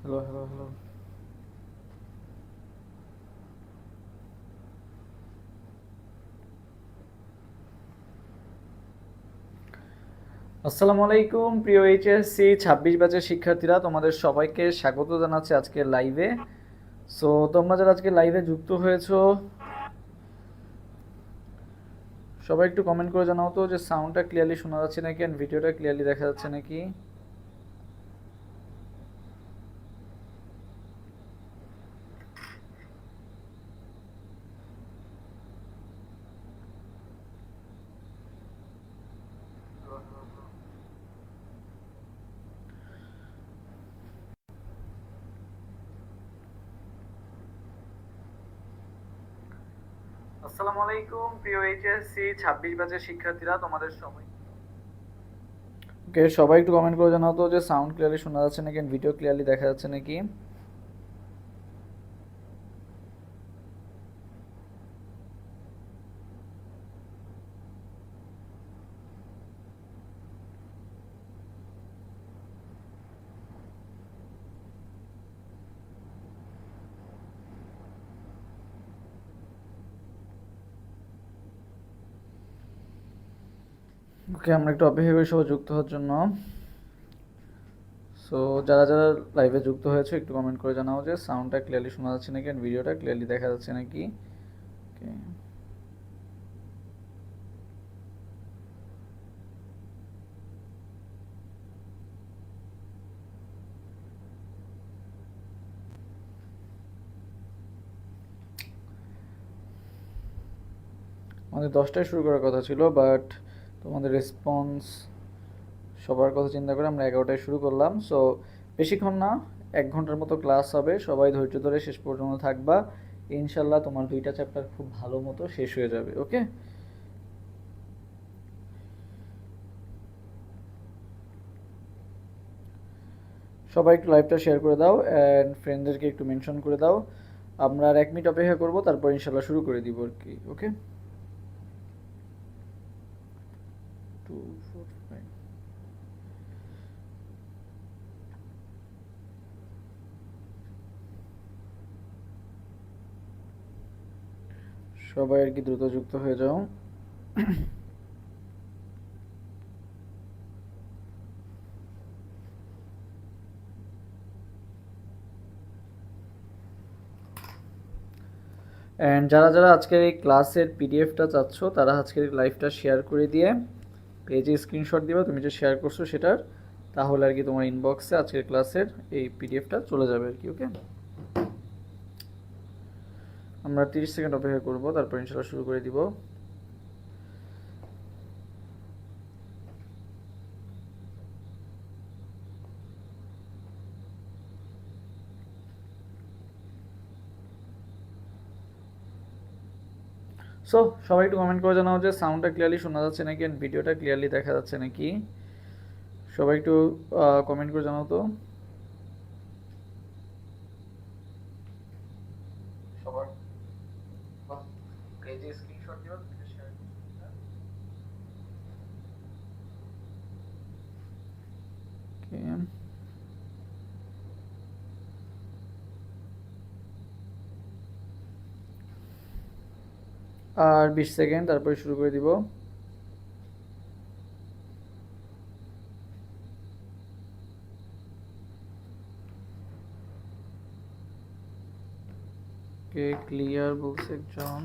Hello, hello, hello. আসসালামু আলাইকুম প্রিয় এইচএসসি 26 ব্যাচের শিক্ষার্থীরা, তোমাদের সবাইকে স্বাগত জানাচ্ছি আজকের লাইভে। সো তোমরা যারা আজকে লাইভে যুক্ত হয়েছো, সবাই একটু কমেন্ট করে জানাও তো যে সাউন্ডটা ক্লিয়ারলি শোনা যাচ্ছে নাকি এন্ড ভিডিওটা ক্লিয়ারলি দেখা যাচ্ছে নাকি। আসসালামু আলাইকুম প্রিয় এইচএসসি 26 ব্যাচের শিক্ষার্থীরা, তোমাদের সবাই ওকে, সবাই একটু কমেন্ট করে জানাও তো যে সাউন্ড ক্লিয়ারলি শোনা যাচ্ছে নাকি এন্ড ভিডিও ক্লিয়ারলি দেখা যাচ্ছে নাকি। ওকে, আমরা একটু অপেক্ষা করি সবাই যুক্ত হওয়ার জন্য। সো যারা যারা লাইভে যুক্ত হয়েছে একটু কমেন্ট করে জানাও যে সাউন্ডটা ক্লিয়ারলি শোনা যাচ্ছে নাকি এন্ড ভিডিওটা ক্লিয়ারলি দেখা যাচ্ছে নাকি। ওকে, আমাদের 10টায় শুরু করার কথা ছিল, বাট তোমাদের রেসপন্স সবার কথা চিন্তা করে আমরা 11টায় শুরু করলাম। সো বেশিক্ষণ না, 1 ঘন্টার মতো ক্লাস হবে, সবাই ধৈর্য ধরে শেষ পর্যন্ত থাকবা। ইনশাল্লাহ তোমার 2টা চ্যাপ্টার খুব ভালো মতো শেষ হয়ে যাবে। ওকে, সবাই একটু লাইভটা শেয়ার করে দাও অ্যান্ড ফ্রেন্ডদেরকে একটু মেনশন করে দাও। আমরা আর 1 মিনিট অপেক্ষা করবো, তারপর ইনশাল্লাহ শুরু করে দিব আর কি। ওকে, 2 4 5। সবাই আর কি দ্রুত যুক্ত হয়ে যাও। অ্যান্ড যারা যারা আজকের এই ক্লাসের পিডিএফটা চাচ্ছ, তারা আজকের এই লাইভটা শেয়ার করে দিয়ে পেজে স্ক্রিনশট দিবা তুমি যে শেয়ার করছো সেটার, তাহলে আর কি তোমার ইনবক্সে আজকের ক্লাসের এই পিডিএফটা চলে যাবে আর কি। ওকে, আমরা 30 সেকেন্ড অপেক্ষা করবো, তারপর ইনশাল্লাহ শুরু করে দিব। সো সবাই একটু কমেন্ট করে জানাও যে সাউন্ডটা ক্লিয়ারলি শোনা যাচ্ছে নাকি এন্ড ভিডিওটা ক্লিয়ারলি দেখা যাচ্ছে নাকি। সবাই একটু কমেন্ট করে জানাও তো। সবার পেজে স্ক্রিনশট দিও তুমি শেয়ার করছো। ওকে, আর 20 সেকেন্ড, তারপরে শুরু করে দিব। কে ক্লিয়ার বলছে একজন,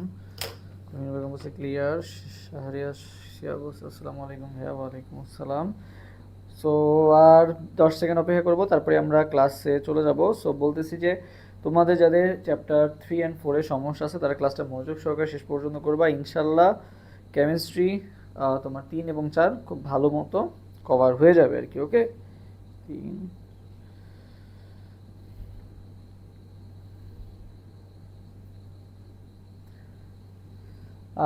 কুমির বেগম বলছে ক্লিয়ার, শাহরিয়া শিয়া বলছে আসসালামু আলাইকুম ভাইয়া। ওয়ালাইকুম আসসালাম। সো আর 10 সেকেন্ড অপেক্ষা করব, তারপরে আমরা ক্লাসে চলে যাব। সো বলতেছি যে তোমাদের যাদের চ্যাপ্টার 3 and 4 এ সমস্যা আছে তারা ক্লাসটা মনোযোগ সহকারে শেষ পর্যন্ত করবা। ইনশাল্লাহ কেমিস্ট্রি তোমার 3 এবং 4 খুব ভালো মতো কভার হয়ে যাবে আর কি। ওকে, 3।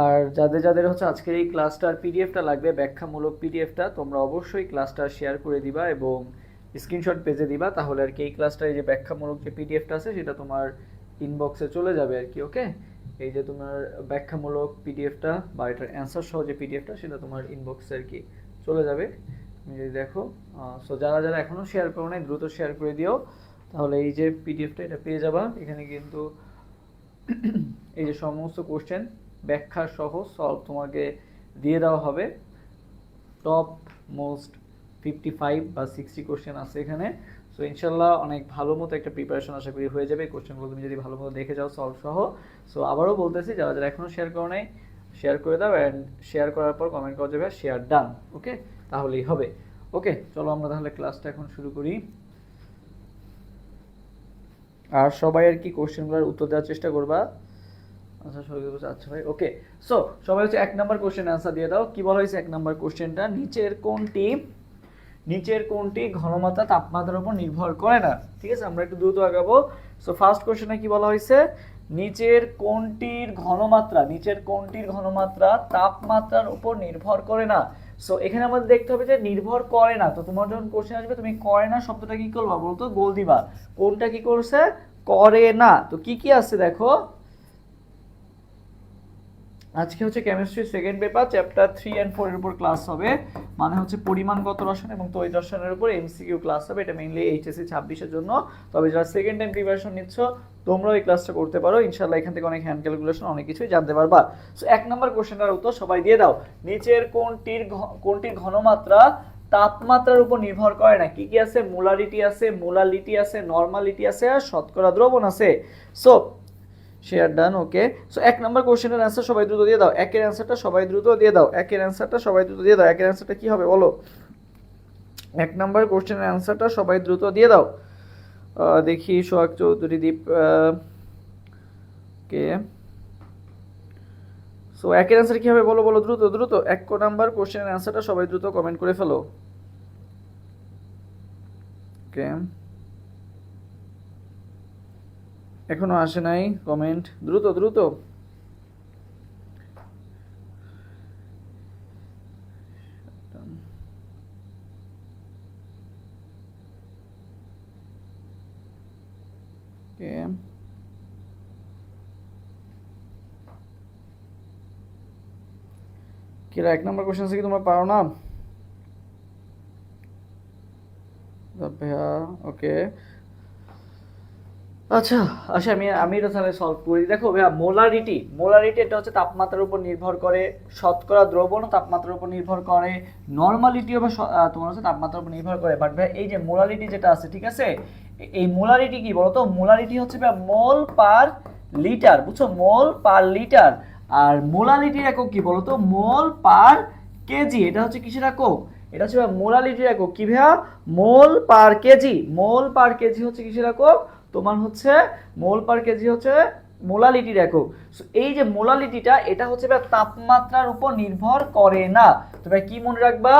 আর যাদের যাদের হচ্ছে আজকের এই ক্লাসটার পিডিএফটা লাগবে, ব্যাখ্যামূলক পিডিএফটা, তোমরা অবশ্যই ক্লাসটা শেয়ার করে দিবা এবং স্ক্রিনশট পেজে দিবা, তাহলে আর কি এই ক্লাসটার এই যে ব্যাখ্যামূলক যে পিডিএফটা আছে সেটা তোমার ইনবক্সে চলে যাবে আর কি। ওকে, এই যে তোমার ব্যাখ্যামূলক পিডিএফটা বা এটার অ্যান্সার সহ যে পিডিএফটা সেটা তোমার ইনবক্সে আর কি চলে যাবে, তুমি যদি দেখো। সো যারা যারা এখনও শেয়ার করো নাই দ্রুত শেয়ার করে দিও। তাহলে এই যে পিডিএফটা এটা পেয়ে যাবা। এখানে কিন্তু এই যে সমস্ত কোশ্চেন ব্যাখ্যা সহ সলভ তোমাকে দিয়ে দেওয়া হবে। টপ মোস্ট 55 বা 60 কোশ্চেন আছে এখানে। সো ইনশাল্লাহ অনেক ভালো মতো একটা প্রিপারেশন আশা করি হয়ে যাবে কোশ্চেনগুলো তুমি যদি ভালো মতো দেখে যাও সলভ সহ। সো আবারও বলতেছি, যারা যারা এখনও শেয়ার করো নাই শেয়ার করে দাও, অ্যান্ড শেয়ার করার পর কমেন্ট করা যাবে শেয়ার ডান। ওকে, তাহলেই হবে। ওকে, চলো আমরা তাহলে ক্লাসটা এখন শুরু করি। আর সবাই আর কি কোশ্চেনগুলোর উত্তর দেওয়ার চেষ্টা করবা। আচ্ছা সবাই বলছে আচ্ছা ভাই। ওকে, সো সবাই হচ্ছে 1 নাম্বার কোশ্চেন অ্যান্সার দিয়ে দাও। কি বলা হয়েছে 1 নাম্বার কোশ্চেনটা? নিচের কোনটি ঘনমাত্রা তাপমাত্রার উপর নির্ভর করে না? ঠিক আছে, আমরা একটু দ্রুত আগাবো। সো ফার্স্ট কোশ্চেনে কি বলা হয়েছে? নিচের কোনটির ঘনমাত্রা তাপমাত্রার উপর নির্ভর করে না? সো এখানে আমাদের দেখতে হবে যে নির্ভর করে না। তো তোমার যখন কোশ্চেন আসবে তুমি করে না শব্দটা কি করবা বলতো? গোল দিবা। কোনটা কি করছে? করে না। তো কি কি আছে দেখো। আজকে হচ্ছে chemistry second paper chapter 3 and 4 এর উপর ক্লাস হবে। মানে হচ্ছে পরিমাণগত রসায়ন এবং তড়িৎ রসায়নের উপর এমসিকিউ ক্লাস হবে। এটা মেইনলি এইচএসসি 26 এর জন্য। তবে যারা সেকেন্ড টাইম প্রিপারেশন নিচ্ছ তোমরাও এই ক্লাসটা করতে পারো। ইনশাআল্লাহ এখান থেকে অনেক হ্যান্ড ক্যালকুলেশন অনেক কিছুই জানতে পারবা। সো 1 নাম্বার কোশ্চেনটার উত্তর সবাই দিয়ে দাও। নিচের কোনটির ঘনমাত্রা তাপমাত্রার উপর নির্ভর করে না? কি কি আছে? মোলারিটি আছে, মোলালিটি আছে, নরমালিটি আছে, আর শতকরা দ্রবণ আছে। So share done. Okay, so 1 number কোশ্চেনের অ্যান্সার সবাই দ্রুত দিয়ে দাও। একের অ্যান্সারটা সবাই দ্রুত দিয়ে দাও। একের অ্যান্সারটা কি হবে বলো? 1 নাম্বার কোশ্চেনের অ্যান্সারটা সবাই দ্রুত দিয়ে দাও। দেখি সোহাগ চৌধুরী দীপ কে। সো একের অ্যান্সার কি হবে বলো বলো দ্রুত দ্রুত। 1 নাম্বার কোশ্চেনের অ্যান্সারটা সবাই দ্রুত কমেন্ট করে ফেলো। ওকে, এখনো আসে নাই কমেন্ট, দ্রুত দ্রুত। কিরা 1 নাম্বার কোশ্চেন আছে কি তোমরা পারো না? ওকে, আচ্ছা আচ্ছা আমি এটা তাহলে সলভ করি। দেখো ভাইয়া, মোলারিটি এটা হচ্ছে তাপমাত্রার উপর নির্ভর করে। শতকরা দ্রবণও তাপমাত্রার উপর নির্ভর করে। নরমালিটিও তোমার হচ্ছে তাপমাত্রার উপর নির্ভর করে। বাট ভাই এই যে মোলারিটি যেটা আছে, ঠিক আছে, এই মোলারিটি কি বলতো? মোলারিটি হচ্ছে ভাই মোল পার লিটার, বুঝছো? মোল পার লিটার। আর মোলালিটির একক কি বলতো? মোল পার কেজি। এটা হচ্ছে কিসের একক? এটা হচ্ছে মোলালিটির একক। কি ভাইয়া? মোল পার কেজি। মোল পার কেজি হচ্ছে কিসের একক? তোমার হচ্ছে মোল পার কেজি হচ্ছে মোলালিটির একক। সো এই যে মোলালিটিটা, এটা হচ্ছে তাপমাত্রার উপর নির্ভর করে না। তবে কি মনে রাখবা?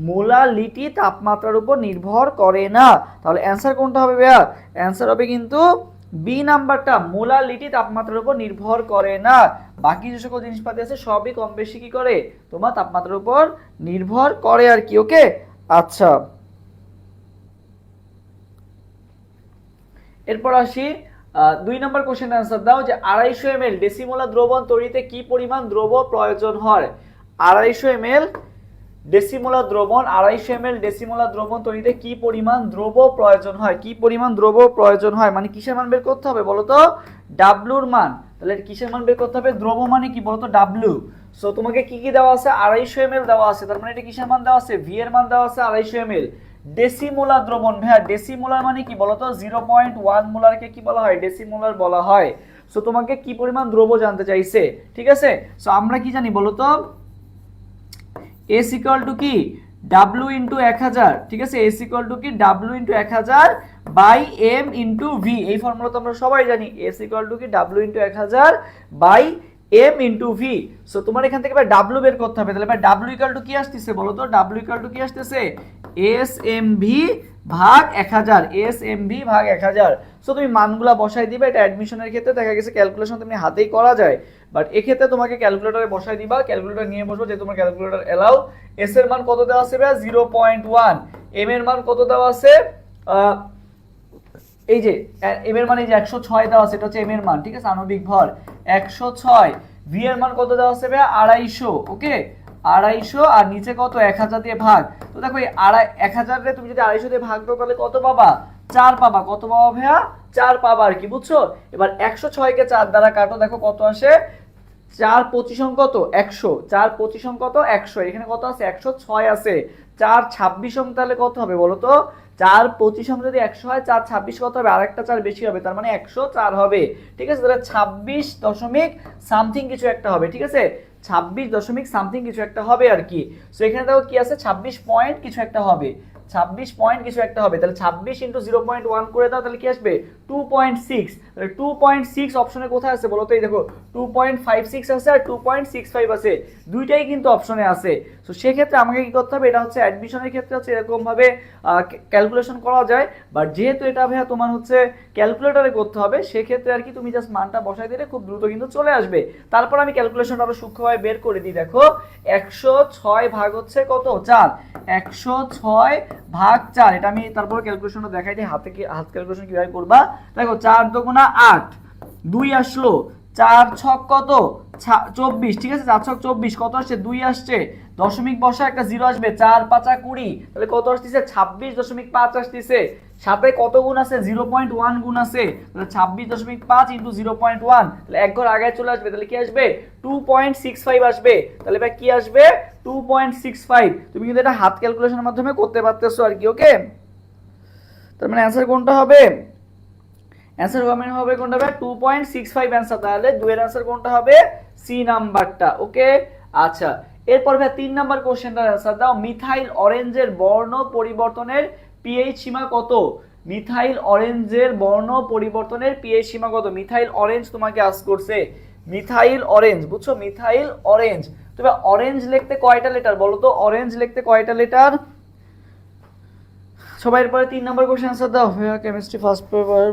মোলালিটি তাপমাত্রার উপর নির্ভর করে না। তাহলে অ্যান্সার কোনটা হবে ভাইয়া? অ্যান্সার হবে কিন্তু বি নাম্বারটা, মোলালিটি তাপমাত্রার উপর নির্ভর করে না। বাকি যে সকল জিনিসপাতি আছে সবই কম বেশি কি করে? তোমার তাপমাত্রার উপর নির্ভর করে আর কি। ওকে, আচ্ছা এরপর আসি 2 নম্বর কোশ্চেনের অ্যান্সার দাও যে 250 ml ডেসিমোলার দ্রবণ তৈরিতে কি পরিমাণ দ্রব্য প্রয়োজন হয়? 250 ml ডেসিমোলার দ্রবণ তৈরিতে কি পরিমাণ দ্রব্য প্রয়োজন হয়? কি পরিমাণ দ্রব্য প্রয়োজন হয় মানে কিসের মান বের করতে হবে বলো তো? ডাব্লুর মান। তাহলে কিসের মান বের করতে হবে? দ্রব্য মানে কি বলো তো? ডাব্লু। সো তোমাকে কি কি দেওয়া আছে? 250 ml দেওয়া আছে, তার মানে এটা কিসের মান দেওয়া আছে? ভি এর মান দেওয়া আছে 250 ml। ডেসিমোলার দ্রবণ, ভাইয়া ডেসিমোলার মানে কি বলতো? 0.1 মোলারকে কি বলা হয়? ডেসিমোলার বলা হয়। সো তোমাকে কি পরিমাণ দ্রব্য জানতে চাইছে, ঠিক আছে? সো আমরা কি জানি বলতো? S ইকুয়াল টু কি? W ইন্টু 1000, ঠিক আছে? S ইকুয়াল টু কি? W into 1000 by M into V। এই ফর্মুলা তো আমরা সবাই জানি। S ইকুয়াল টু কি? W into 1000 by M into V। So তোমার এখান থেকে W বের করতে হবে। তাহলে W ইকুয়াল টু কি আসতেছে বলো তো? W ইকুয়াল টু কি আসতেছে? SMV ভাগ 1000, SMV ভাগ 1000। সো তুমি মানগুলা বসাই দিবে। এটা অ্যাডমিশনের ক্ষেত্রে দেখা গেছে ক্যালকুলেশন তুমি হাতেই করা যায়, বাট এক্ষেত্রে তোমাকে ক্যালকুলেটরে বসাই দিবা। ক্যালকুলেটর নিয়ে বসবো যে তোমার ক্যালকুলেটর এলাও। S এর মান কত দেওয়া আছে ভাই? 0.1। M এর মান কত দেওয়া আছে? এই যে M এর মান এই যে 106 দেওয়া আছে, এটা হচ্ছে M এর মান, ঠিক আছে? আণবিক ভর 106। V এর মান কত দেওয়া আছে ভাই? 250। ওকে, 250 আর নিচে কত 1000 দিয়ে ভাগ। তো দেখো এই 1000 রে তুমি যদি 250 দিয়ে ভাগ দাও তাহলে কত পাবা 4 পাবা। কত পাবা ভাইয়া 4 পাবা আর কি, বুঝছো। এবার 106 কে 4 দ্বারা কাটো, দেখো কত আসে 4 25 কত 100, 4 25 কত 100, এখানে কত আছে 106 আছে। 4 26 তাহলে কত হবে বলো তো, 4 25 যদি 100 হয় 4 26 কত হবে, আরেকটা 4 বেশি হবে, তার মানে 104 হবে। ঠিক আছে, তাহলে 26 দশমিক সামথিং কিছু একটা হবে। ঠিক আছে, 26 দশমিক সামথিং কিছু একটা হবে আর কি। সো এখানে দেখো কি আছে 26 পয়েন্ট কিছু একটা হবে, 26 পয়েন্ট কিছু একটা হবে। তাহলে 26 ইন্টু 0.1 করে দাও, তাহলে কি আসবে 2.6। তাহলে 2.6 অপশনে কোথায় আছে বলো তো, এই দেখো 2.56 আছে আর 2.65 আছে, দুইটাই কিন্তু অপশনে আছে। তো সেক্ষেত্রে আমাকে কি করতে হবে, এটা হচ্ছে অ্যাডমিশনের ক্ষেত্রে হচ্ছে এরকম ভাবে ক্যালকুলেশন করা যায়, বাট যেহেতু এটা ভাইয়া তোমার হচ্ছে ক্যালকুলেটরে করতে হবে, সেক্ষেত্রে আর কি তুমি জাস্ট মানটা বসাই দিলে খুব দ্রুত কিন্তু চলে আসবে। তারপর আমি ক্যালকুলেশনটা আরো সূক্ষ্মভাবে বের করে দিই। দেখো 106 ভাগ হচ্ছে কত 4, 106 ভাগ 4, এটা আমি তারপর ক্যালকুলেশনটা দেখাই দিই, হাত ক্যালকুলেশন কিভাবে করবা। দেখো 4 দুগুণা 8, 2 আসলো, 4 ছক কত 24, ঠিক আছে 4 ছক 24, কত আসছে 2 আসছে, দশমিক বসা একটা 0 আসবে, 4 5 20, তাহলে কত আসছে 26.5 আসছে। সাথে কত গুণ আছে 0.1 গুণ আছে, তাহলে 26.5 ইনটু 0.1, তাহলে এক ঘর আগে চলে আসবে, তাহলে কি আসবে 2.65 আসবে। তাহলে ভাই কি আসবে 2.65। তুমি কিন্তু এটা হাত ক্যালকুলেশনের মাধ্যমে করতে পারতেছো আর কি। ওকে, তার মানে অ্যানসার কোনটা হবে, অ্যানসার হবে কোনটা হবে 2.65 অ্যানসার। তাহলে 2 এর অ্যানসার কোনটা হবে সি নাম্বারটা। ওকে, আচ্ছা এরপর ভাই 3 নাম্বার কোশ্চেনটার অ্যানসার দাও। মিথাইল অরেঞ্জের বর্ণ পরিবর্তনের পিএইচ সীমা কত, মিথাইল অরেঞ্জের বর্ণ পরিবর্তনের পিএইচ সীমা কত। মিথাইল অরেঞ্জ তোমাকে আস্ক করছে, মিথাইল অরেঞ্জ, বুঝছো মিথাইল অরেঞ্জ। তবে অরেঞ্জ লিখতে কয়টা লেটার বলো তো, অরেঞ্জ লিখতে কয়টা লেটার সবাই। এরপরে 3 নাম্বার কোশ্চেন আনসার দাও। কেমিস্ট্রি ফার্স্ট পেপার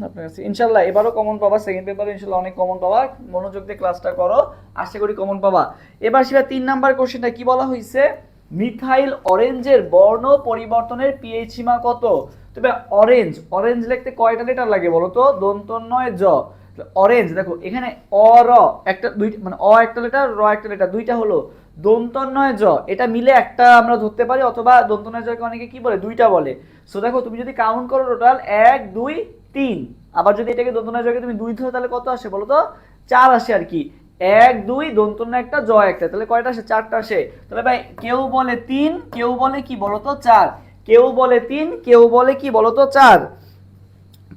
আপনার কাছে ইনশাআল্লাহ এবারও কমন পাবা, সেকেন্ড পেপারে ইনশাআল্লাহ অনেক কমন পাবা, মনোযোগ দিয়ে ক্লাসটা করো, আশা করি কমন পাবা। এবার সেটা 3 নাম্বার কোশ্চেনটা কি বলা হয়েছে, মিথাইল অরেঞ্জের বর্ণ পরিবর্তনের পিএইচ সীমা কত। তবে অরেঞ্জ, অরেঞ্জ লিখতে কয়টা লেটার লাগে বলো তো, দন্তন্বয় জ। অরেঞ্জ দেখো এখানে অ র একটা দুই, মানে অ একটা লেটার র একটা লেটার, দুইটা হলো দন্তন্বয় জ, এটা মিলে একটা আমরা ধরতে পারি, অথবা দন্তন্বয় জকে অনেকে কি বলে দুইটা বলে। সো দেখো তুমি যদি কাউন্ট করো টোটাল 1 2 3, আবার যদি এটাকে দন্তন্বয় জকে তুমি 2 ধরো তাহলে কত আসে বলো তো 4 আসে আর কি। 1 2 দন্তন্বয় একটা জ একটা, তাহলে কয়টা আসে 4টা আসে। তাহলে ভাই কেউ বলে 3, কেউ বলে কি বলো তো 4, কেউ বলে 3, কেউ বলে কি বলো তো 4,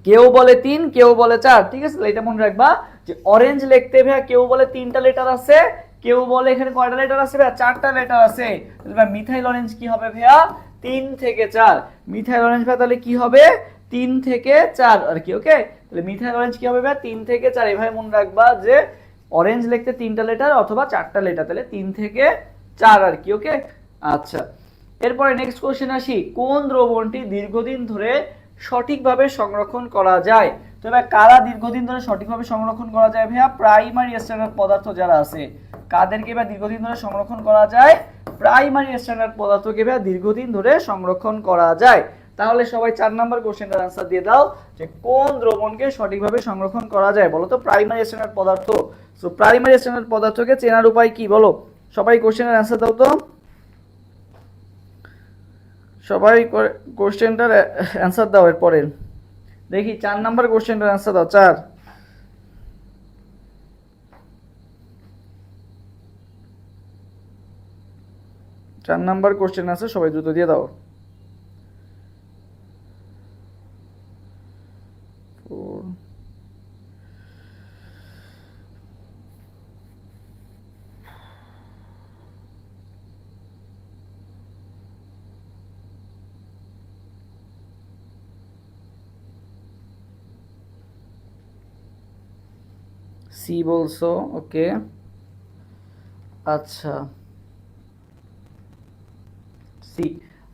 কেউ বলে 3, কেউ বলে 4। ঠিক আছে, এটা মনে রাখবা যে অরেঞ্জ লিখতে ভাইয়া কেউ বলে 3টা লেটার আছে, কেউ বলে এখানে কয়টা লেটার আছে ভাইয়া 4টা লেটার আছে। তাহলে ভাই মিথাইল অরেঞ্জ কি হবে ভাইয়া 3 থেকে 4, মিথাইল অরেঞ্জ ভাই তাহলে কি হবে 3 থেকে 4 আর কি। ওকে, তাহলে মিথাইল অরেঞ্জ কি হবে ভাইয়া 3 থেকে 4, এভাবে মনে রাখবা যে অরেঞ্জ লিখতে 3টা লেটার অথবা 4টা লেটার, তাহলে 3 থেকে 4 আর কি। ওকে, আচ্ছা এরপরে নেক্সট কোশ্চেন আসি, কোন দ্রবণটি দীর্ঘদিন ধরে সঠিকভাবে সংরক্ষণ করা যায়। তো এবার কারা দীর্ঘদিন ধরে সঠিকভাবে সংরক্ষণ করা যায় ভাইয়া, প্রাইমারি স্ট্যান্ডার্ড পদার্থ যারা আছে, কাদেরকে এবার দীর্ঘদিন ধরে সংরক্ষণ করা যায়, প্রাইমারি স্ট্যান্ডার্ড পদার্থকে ভাইয়া দীর্ঘদিন ধরে সংরক্ষণ করা যায়। তাহলে সবাই 4 নাম্বার কোশ্চেনটার আনসার দিয়ে দাও যে কোন দ্রবণকে সঠিকভাবে সংরক্ষণ করা যায় বলো তো, প্রাইমারি স্ট্যান্ডার্ড পদার্থ। সো প্রাইমারি স্ট্যান্ডার্ড পদার্থকে চেনার উপায় কি বলো, সবাই কোশ্চেনের আনসার দাও তো, সবাই কোশ্চেনটার অ্যান্সার দাও। এরপরে দেখি 4 নাম্বার কোশ্চেনটার অ্যান্সার দাও, 4 নাম্বার কোশ্চেন আছে, সবাই দ্রুত দিয়ে দাও। সি বলছো, ওকে আচ্ছা সি।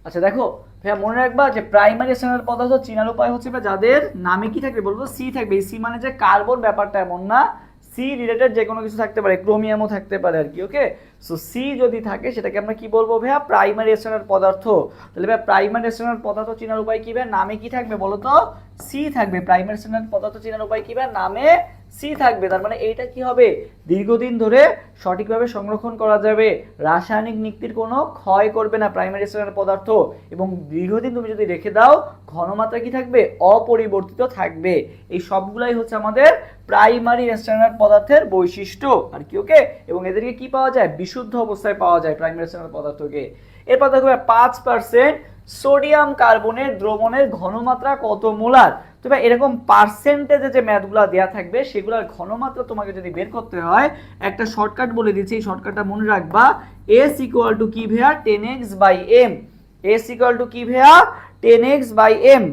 আচ্ছা দেখো ভাইয়া মনে রাখবা যে প্রাইমারি স্ট্যান্ডার্ড পদার্থ চিনার উপায় হচ্ছে যাদের নামে কি থাকবে বলবো সি থাকবে। সি মানে যে কার্বন ব্যাপারটা এমন না, সি রিলেটেড যে কোনো কিছু থাকতে পারে, ক্রোমিয়ামও থাকতে পারে আর কি। ওকে, সো সি যদি থাকে সেটাকে আমরা কি বলবো ভাইয়া প্রাইমারি স্ট্যান্ডার্ড পদার্থ। তাহলে ভাইয়া প্রাইমারি স্ট্যান্ডার্ড পদার্থ চিনার উপায় কি ভাইয়া, নামে কি থাকবে বলো তো সি থাকবে। প্রাইমারি স্ট্যান্ডার্ড পদার্থ চিনার উপায় কি ভাইয়া, নামে সি থাকবে। তার মানে এইটা কি হবে, দীর্ঘদিন ধরে সঠিকভাবে সংরক্ষণ করা যাবে, রাসায়নিক নিক্তির কোনো ক্ষয় করবে না প্রাইমারি স্ট্যান্ডার্ড পদার্থ, এবং দীর্ঘদিন তুমি যদি রেখে দাও ঘনমাত্রা কি থাকবে, অপরিবর্তিত থাকবে। এই সবগুলাই হচ্ছে আমাদের প্রাইমারি স্ট্যান্ডার্ড পদার্থের বৈশিষ্ট্য আর কি। ওকে, এবং এদেরকে কি পাওয়া যায়, বিশুদ্ধ অবস্থায় পাওয়া যায় প্রাইমারি স্ট্যান্ডার্ড পদার্থকে। এরপর দেখো 5% সোডিয়াম কার্বনের দ্রবণের ঘনমাত্রা কত মোলার। তো ভাই এরকম পার্সেন্টেজে যে ম্যাথগুলো দেওয়া থাকবে সেগুলোর ঘনমাত্রা তোমাকে যদি বের করতে হয়, একটা শর্টকাট বলে দিচ্ছি, এই শর্টকাটটা মনে রাখবা। S ইকুয়াল টু কি ভাইয়া, 10x/m। S ইকুয়াল টু কি ভাইয়া, 10x/m।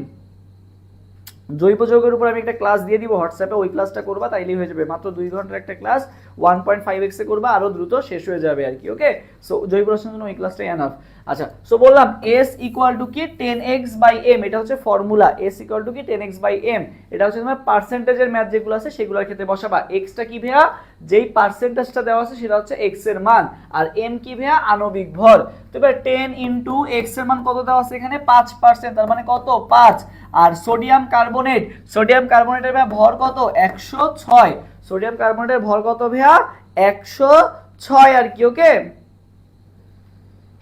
জৈব যৌগের উপর আমি একটা ক্লাস দিয়ে দিব হোয়াটসঅ্যাপে, ওই ক্লাসটা করবা তাইলেই হয়ে যাবে। মাত্র 2 ঘন্টার একটা ক্লাস, 1.5x এ করবা, আরো দ্রুত শেষ হয়ে যাবে আর কি। ওকে, সো জৈব রসায়নের জন্য ওই ক্লাসটাই এনাফ। আচ্ছা, সো বললাম S ইকুয়াল টু কি 10x/m, এটা হচ্ছে ফর্মুলা। S ইকুয়াল টু কি 10x/m, এটা হচ্ছে তোমার পার্সেন্টেজের ম্যাথ যেগুলো আছে সেগুলোর ক্ষেত্রে বসাবা। x টা কি ভাইয়া, যেই পার্সেন্টেজটা দেওয়া আছে সেটা হচ্ছে x এর মান, আর m কি ভাইয়া, আণবিক ভর। তো এবার 10 ইনটু x এর মান কত দেওয়া আছে এখানে, 5%, তার মানে কত, 5। আর সোডিয়াম কার্বনেটের ভাইয়া ভর কত, 106। সোডিয়াম কার্বনেটের ভর কত ভাইয়া, 106 আর কি। ওকে,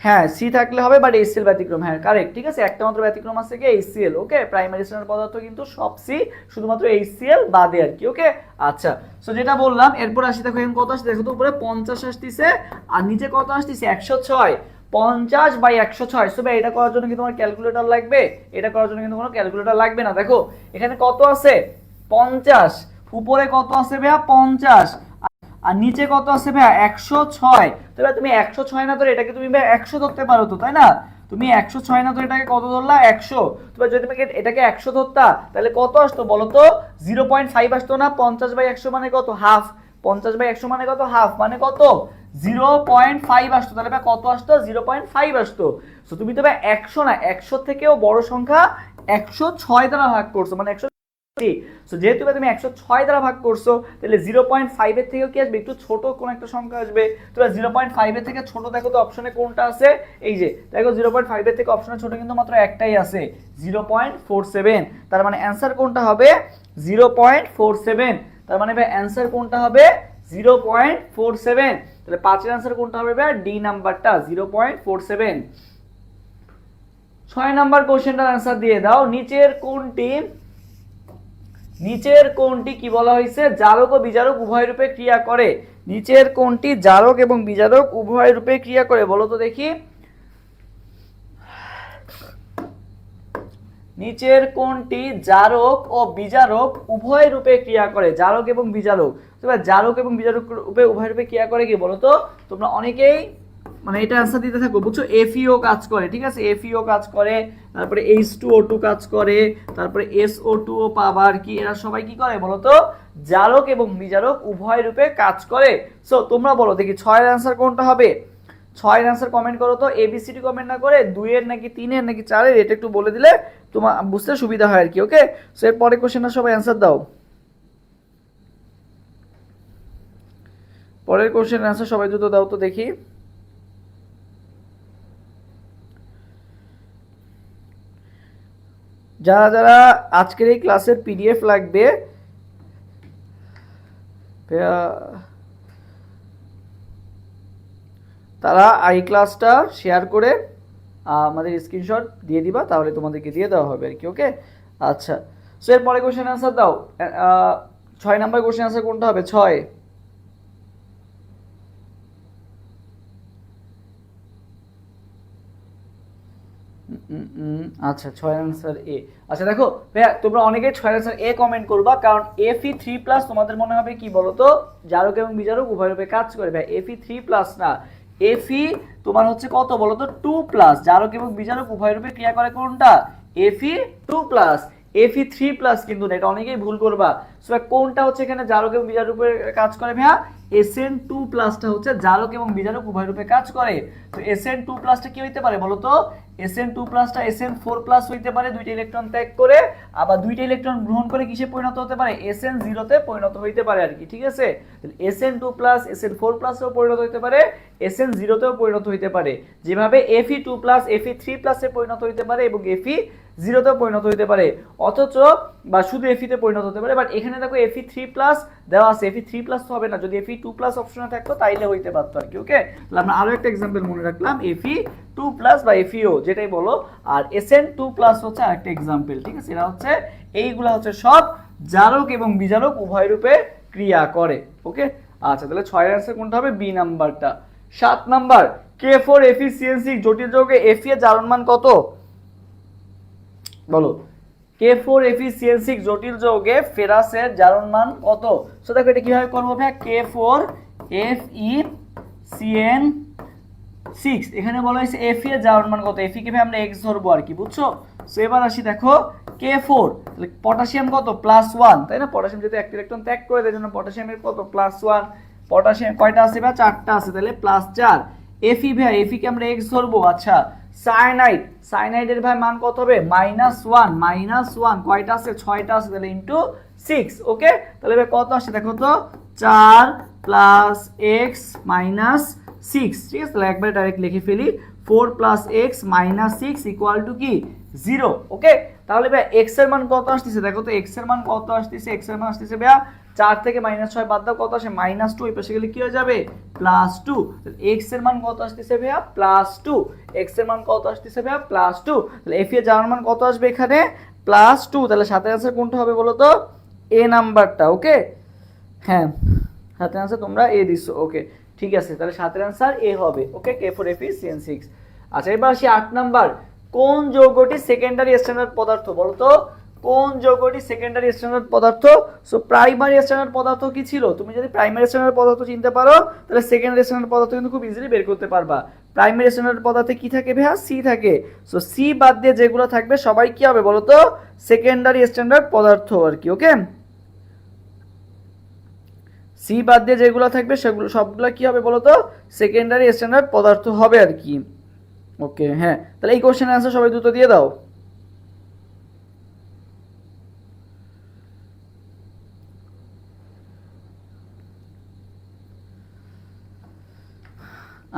হ্যাঁ সি থাকলে হবে, বাট HCl ব্যতিক্রম। হ্যাঁ কারেক্ট, ঠিক আছে, একটা মাত্র ব্যতিক্রম আছে কি, HCl। ওকে, প্রাইমারি স্ট্যান্ডার্ড পদার্থ কিন্তু সব সি, শুধুমাত্র HCl বাদে আর কি। ওকে, আচ্ছা, সো যেটা বললাম এরপর আসি, দেখো এখন কত আসছে, দেখো তো উপরে 50 আসতেছে আর নিচে কত আসতেছে, 106। 50/106। সো ভাই এটা করার জন্য কি তোমার ক্যালকুলেটর লাগবে? এটা করার জন্য কিন্তু কোনো ক্যালকুলেটর লাগবে না। দেখো এখানে কত আছে, 50, উপরে কত আছে ভাইয়া, 50, আর নিচে কত আছে ভাইয়া, 106। তবে তুমি 106 না ধরে এটাকে তুমি ভাই 100 ধরতে পারো তো, তাই না? তুমি 106 না ধরে এটাকে কত ধরলা, 100। তবে যদি তুমি এটাকে 100 ধরতা তাহলে কত আসতো বলো তো, 0.5 আসতো না। 50/100 মানে কত, হাফ। 50/100 মানে কত, হাফ, মানে কত, 0.5 আসতো। তাহলে ভাই কত আসতো, 0.5 আসতো। সো তুমি তো ভাই 100 না, 100 থেকেও বড় সংখ্যা 106 দ্বারা ভাগ করছো, মানে 100। সো যেহেতু তুমি 106 দ্বারা ভাগ করছো, তাহলে 0.5 এর থেকেও কি আসবে, একটু ছোট কোন একটা সংখ্যা আসবে। তোমরা 0.5 এর থেকে ছোট দেখো তো অপশনে কোনটা আছে, এই যে দেখো 0.5 এর থেকে অপশনে ছোট কিন্তু মাত্র একটাই আছে, 0.47। তার মানে অ্যানসার কোনটা হবে, 0.47। তার মানে ভাই অ্যানসার কোনটা হবে, 0.47। তাহলে 5 এর অ্যানসার কোনটা হবে ভাই, ডি নাম্বারটা, 0.47। 6 নাম্বার কোশ্চেনটার অ্যানসার দিয়ে দাও। নিচের কোনটি কি বলা হয়েছে, জারক ও বিজারক উভয় রূপে ক্রিয়া করে। নিচের কোনটি জারক এবং বিজারক উভয় রূপে ক্রিয়া করে, বলো তো দেখি। নিচের কোনটি জারক ও বিজারক উভয় রূপে ক্রিয়া করে, জারক এবং বিজারক। তবে জারক এবং বিজারক রূপে উভয় রূপে ক্রিয়া করে কি বলো তো, তোমরা অনেকেই মানে এটা অ্যানসার দিতে থাকো, বুঝছো। FeO কাজ করে, ঠিক আছে, FeO কাজ করে, তারপরে H2O2 কাজ করে, তারপরে SO2 পাবার কি, এরা সবাই কি করে বলো তো, জারক এবং বিজারক উভয় রূপে কাজ করে। সো তোমরা বলো দেখি 6 এর অ্যানসার কোনটা হবে। 6 এর অ্যানসার কমেন্ট করো তো, ABCD কমেন্ট না করে 2 এর নাকি 3 এর নাকি 4 এর, এটা একটু বলে দিলে তোমার বুঝতে সুবিধা হয় আর কি। ওকে, সো এর পরের কোশ্চেনটা সবাই অ্যানসার দাও। পরের কোশ্চেনের অ্যানসার সবাই দ্রুত দাও তো দেখি। যারা যারা আজকের এই ক্লাসের PDF লাগবে, তারা এই ক্লাসটা শেয়ার করে আমাদের স্ক্রিনশট দিয়ে দিবা, তাহলে তোমাদেরকে দিয়ে দেওয়া হবে আর কি। ওকে, আচ্ছা, সো এর পরে কোশ্চেন অ্যানসার দাও। 6 নাম্বার কোশ্চেন অ্যানসার কোনটা হবে, 6। আচ্ছা, 6 অ্যানসার এ। আচ্ছা দেখো ভাইয়া, তোমরা অনেকেই 6 অ্যানসার এ কমেন্ট করবা, কারণ Fe3+ তোমাদের মনে হবে কি বলতো, জারক এবং বিজারক উভয় রূপে কাজ করে। ভাই Fe3+ না, Fe তোমার হচ্ছে কত বলতো, 2+। জারক এবং বিজারক উভয় রূপে ক্রিয়া করে কোনটা, Fe2+। Fe3+ কিন্তু না, এটা অনেকেই ভুল করবা। সো কোনটা হচ্ছে এখানে জারক এবং বিজারক রূপে কাজ করে ভাইয়া, Sn2+টা হচ্ছে জারক এবং বিজারক উভয় রূপে কাজ করে। তো Sn2+টা কি হইতে পারে বলতো, Sn2+টা Sn4+ হইতে পারে, দুইটা ইলেকট্রন ত্যাগ করে, আবার দুইটা ইলেকট্রন গ্রহণ করে কিসে পরিণত হতে পারে, Sn0 তে পরিণত হইতে পারে আর কি, ঠিক আছে। Sn2+, Sn4+ এও পরিণত হইতে পারে, Sn0 তেও পরিণত হইতে পারে, যেভাবে Fe2+, Fe3+ এ পরিণত হইতে পারে এবং জিরোতে পরিণত হতে পারে, অথচ বা শুধু এফিতে পরিণত হতে পারে। বাট এখানে দেখো এফি 3+ দেওয়া আছে, এফি 3+ তো হবে না, যদি এফি 2+ অপশনে থাকতো তাইলে হইতে পারতো আর কি। ওকে, তাহলে আমরা আরো একটা এক্সাম্পল মনে রাখলাম, এফি 2+ বা এফিও যেটাই বলো, আর এসএন 2+ হচ্ছে আরেকটা এক্সাম্পল। ঠিক আছে, এরা হচ্ছে এইগুলা হচ্ছে সব জারক এবং বিজারক উভয় রূপে ক্রিয়া করে। ওকে, আচ্ছা তাহলে 6 এর আনসার কোনটা হবে? বি নাম্বারটা। 7 নাম্বার, K4 এফিসিয়েন্সি জটিল যৌগে এফি এর জারণ মান কত? বলো, K4 এফিসিয়েন্সি জটিল যৌগে ফেরাসের জারণ মান কত? সো দেখো এটা কিভাবে করবো ভাই, K4 FeCN6, এখানে বলা হয়েছে Fe এর জারণ মান কত, Fe কে ভাই আমরা x ধরবো আর কি, বুঝছো? সো এবার আসি দেখো K4, তাহলে পটাশিয়াম কত? +1, তাই না? পটাশিয়াম যেহেতু একটা ইলেকট্রন ত্যাগ করে দেয়, জন্য পটাশিয়ামের কত? +1। পটাশিয়াম কয়টা আছে ভাই? 4টা আছে, তাহলে +4। Fe ভাই, Fe কে আমরা x ধরবো। আচ্ছা, সায়ানাইড, সায়ানাইডের ভাই মান কত হবে? -1, কয়টা আছে? 6টা আছে, তাহলে ইনটু 6। ওকে, তাহলে ভাই কত আসছে দেখো তো, 4 + x - 6। ঠিক আছে, তাহলে একবারে ডাইরেক্ট লিখে ফেলি, 4 + x - 6 = কি? 0। ওকে, তাহলে ভাই x এর মান কত আসতেছে দেখো তো, x এর মান কত আসতেছে? x এর মান আসতেছে ভাইয়া 4 থেকে -6 বাদ দাও, কত আসে? -2। এই পাশে গেলে কি হয়ে যাবে? +2। তাহলে x এর মান কত আসতেছে ভাইয়া? +2। x এর মান কত আসতেছে ভাইয়া? +2। তাহলে f এর জারণ মান কত আসবে এখানে? +2। তাহলে সাথে আনসার কোনটা হবে বলো তো? এ নাম্বারটা। ওকে, হ্যাঁ সাথে আনসার তোমরা এ দিছো। ওকে, ঠিক আছে, তাহলে সাথের আনসার এ হবে। ওকে, K4 FeCN6। আচ্ছা, এবার আসি 8 নাম্বার, কোন যৌগটি সেকেন্ডারি স্ট্যান্ডার্ড পদার্থ? বলো তো, কোন যৌগটি সেকেন্ডারি স্ট্যান্ডার্ড পদার্থ? সো প্রাইমারি স্ট্যান্ডার্ড পদার্থ কি ছিল? তুমি যদি প্রাইমারি স্ট্যান্ডার্ড পদার্থ চিনতে পারো, তাহলে সেকেন্ডারি স্ট্যান্ডার্ড পদার্থ কিন্তু খুব ইজিলি বের করতে পারবা। প্রাইমারি স্ট্যান্ডার্ড পদার্থে কি থাকে ভাইয়া? সি থাকে। সো সি বাদ দিয়ে যেগুলো থাকবে সবাই কি হবে বলো তো? সেকেন্ডারি স্ট্যান্ডার্ড পদার্থ আর কি। ওকে, সি বাদ দিয়ে যেগুলো থাকবে সেগুলো সবগুলো কি হবে বলো তো? সেকেন্ডারি স্ট্যান্ডার্ড পদার্থ হবে আর কি। ওকে, হ্যাঁ, তাহলে এই কোশ্চেনের আনসার সবাই দ্রুত দিয়ে দাও।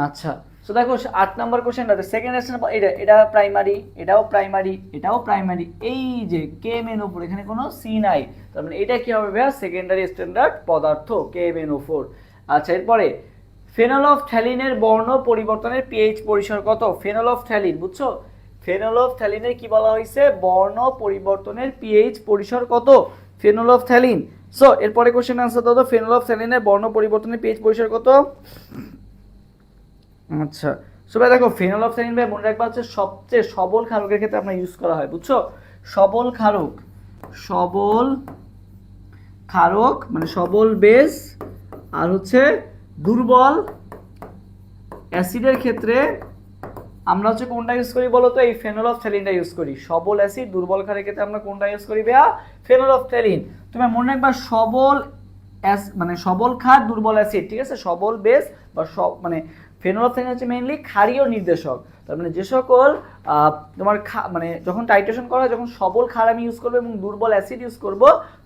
আচ্ছা, সো দেখো 8 নাম্বার কোশ্চেনটা, সেকেন্ড স্ট্যান্ডার্ড, এটা প্রাইমারি, এটাও প্রাইমারি, এটাও প্রাইমারি, এই যে KMnO4 এখানে কোনো সি নাই, তার মানে এটা কি হবে ভাইয়া? সেকেন্ডারি স্ট্যান্ডার্ড পদার্থ KMnO4। আচ্ছা, এরপরে ফেনলফথ্যালিনের বর্ণ পরিবর্তনের পিএইচ পরিসর কত? ফেনলফথ্যালিন, বুঝছো? ফেনলফথ্যালিনের কি বলা হয়েছে? বর্ণ পরিবর্তনের পিএইচ পরিসর কত? ফেনলফথ্যালিন। সো এরপরে কোশ্চেন আনসার দাও তো, ফেনলফথ্যালিনের বর্ণ পরিবর্তনের পিএইচ পরিসর কত? আচ্ছা, সো ভাই দেখো, ফেনলফথ্যালিন ভাই মনে রাখবা হচ্ছে সবচেয়ে সবল ক্ষারকের ক্ষেত্রে আপনার ইউজ করা হয়, বুঝছো? সবল ক্ষারক, সবল ক্ষারক মানে সবল বেস, আর হচ্ছে দুর্বল অ্যাসিডের ক্ষেত্রে আমরা হচ্ছে কোনটা ইউজ করি বলো তো? এই ফেনলফথ্যালিনটা ইউজ করি। সবল অ্যাসিড দুর্বল ক্ষারের ক্ষেত্রে আমরা কোনটা ইউজ করি ভাইয়া? ফেনলফথ্যালিন। তুমি মনে রাখবা সবল মানে সবল ক্ষার দুর্বল অ্যাসিড, ঠিক আছে? সবল বেস বা মানে ফেনলফথ্যালিন হচ্ছে মেইনলি ক্ষারীয় নির্দেশক। তার মানে যে সকল তোমার মানে যখন টাইট্রেশন করা হয়, যখন সবল ক্ষার আমি ইউজ করবো এবং দুর্বল অ্যাসিড ইউজ করব,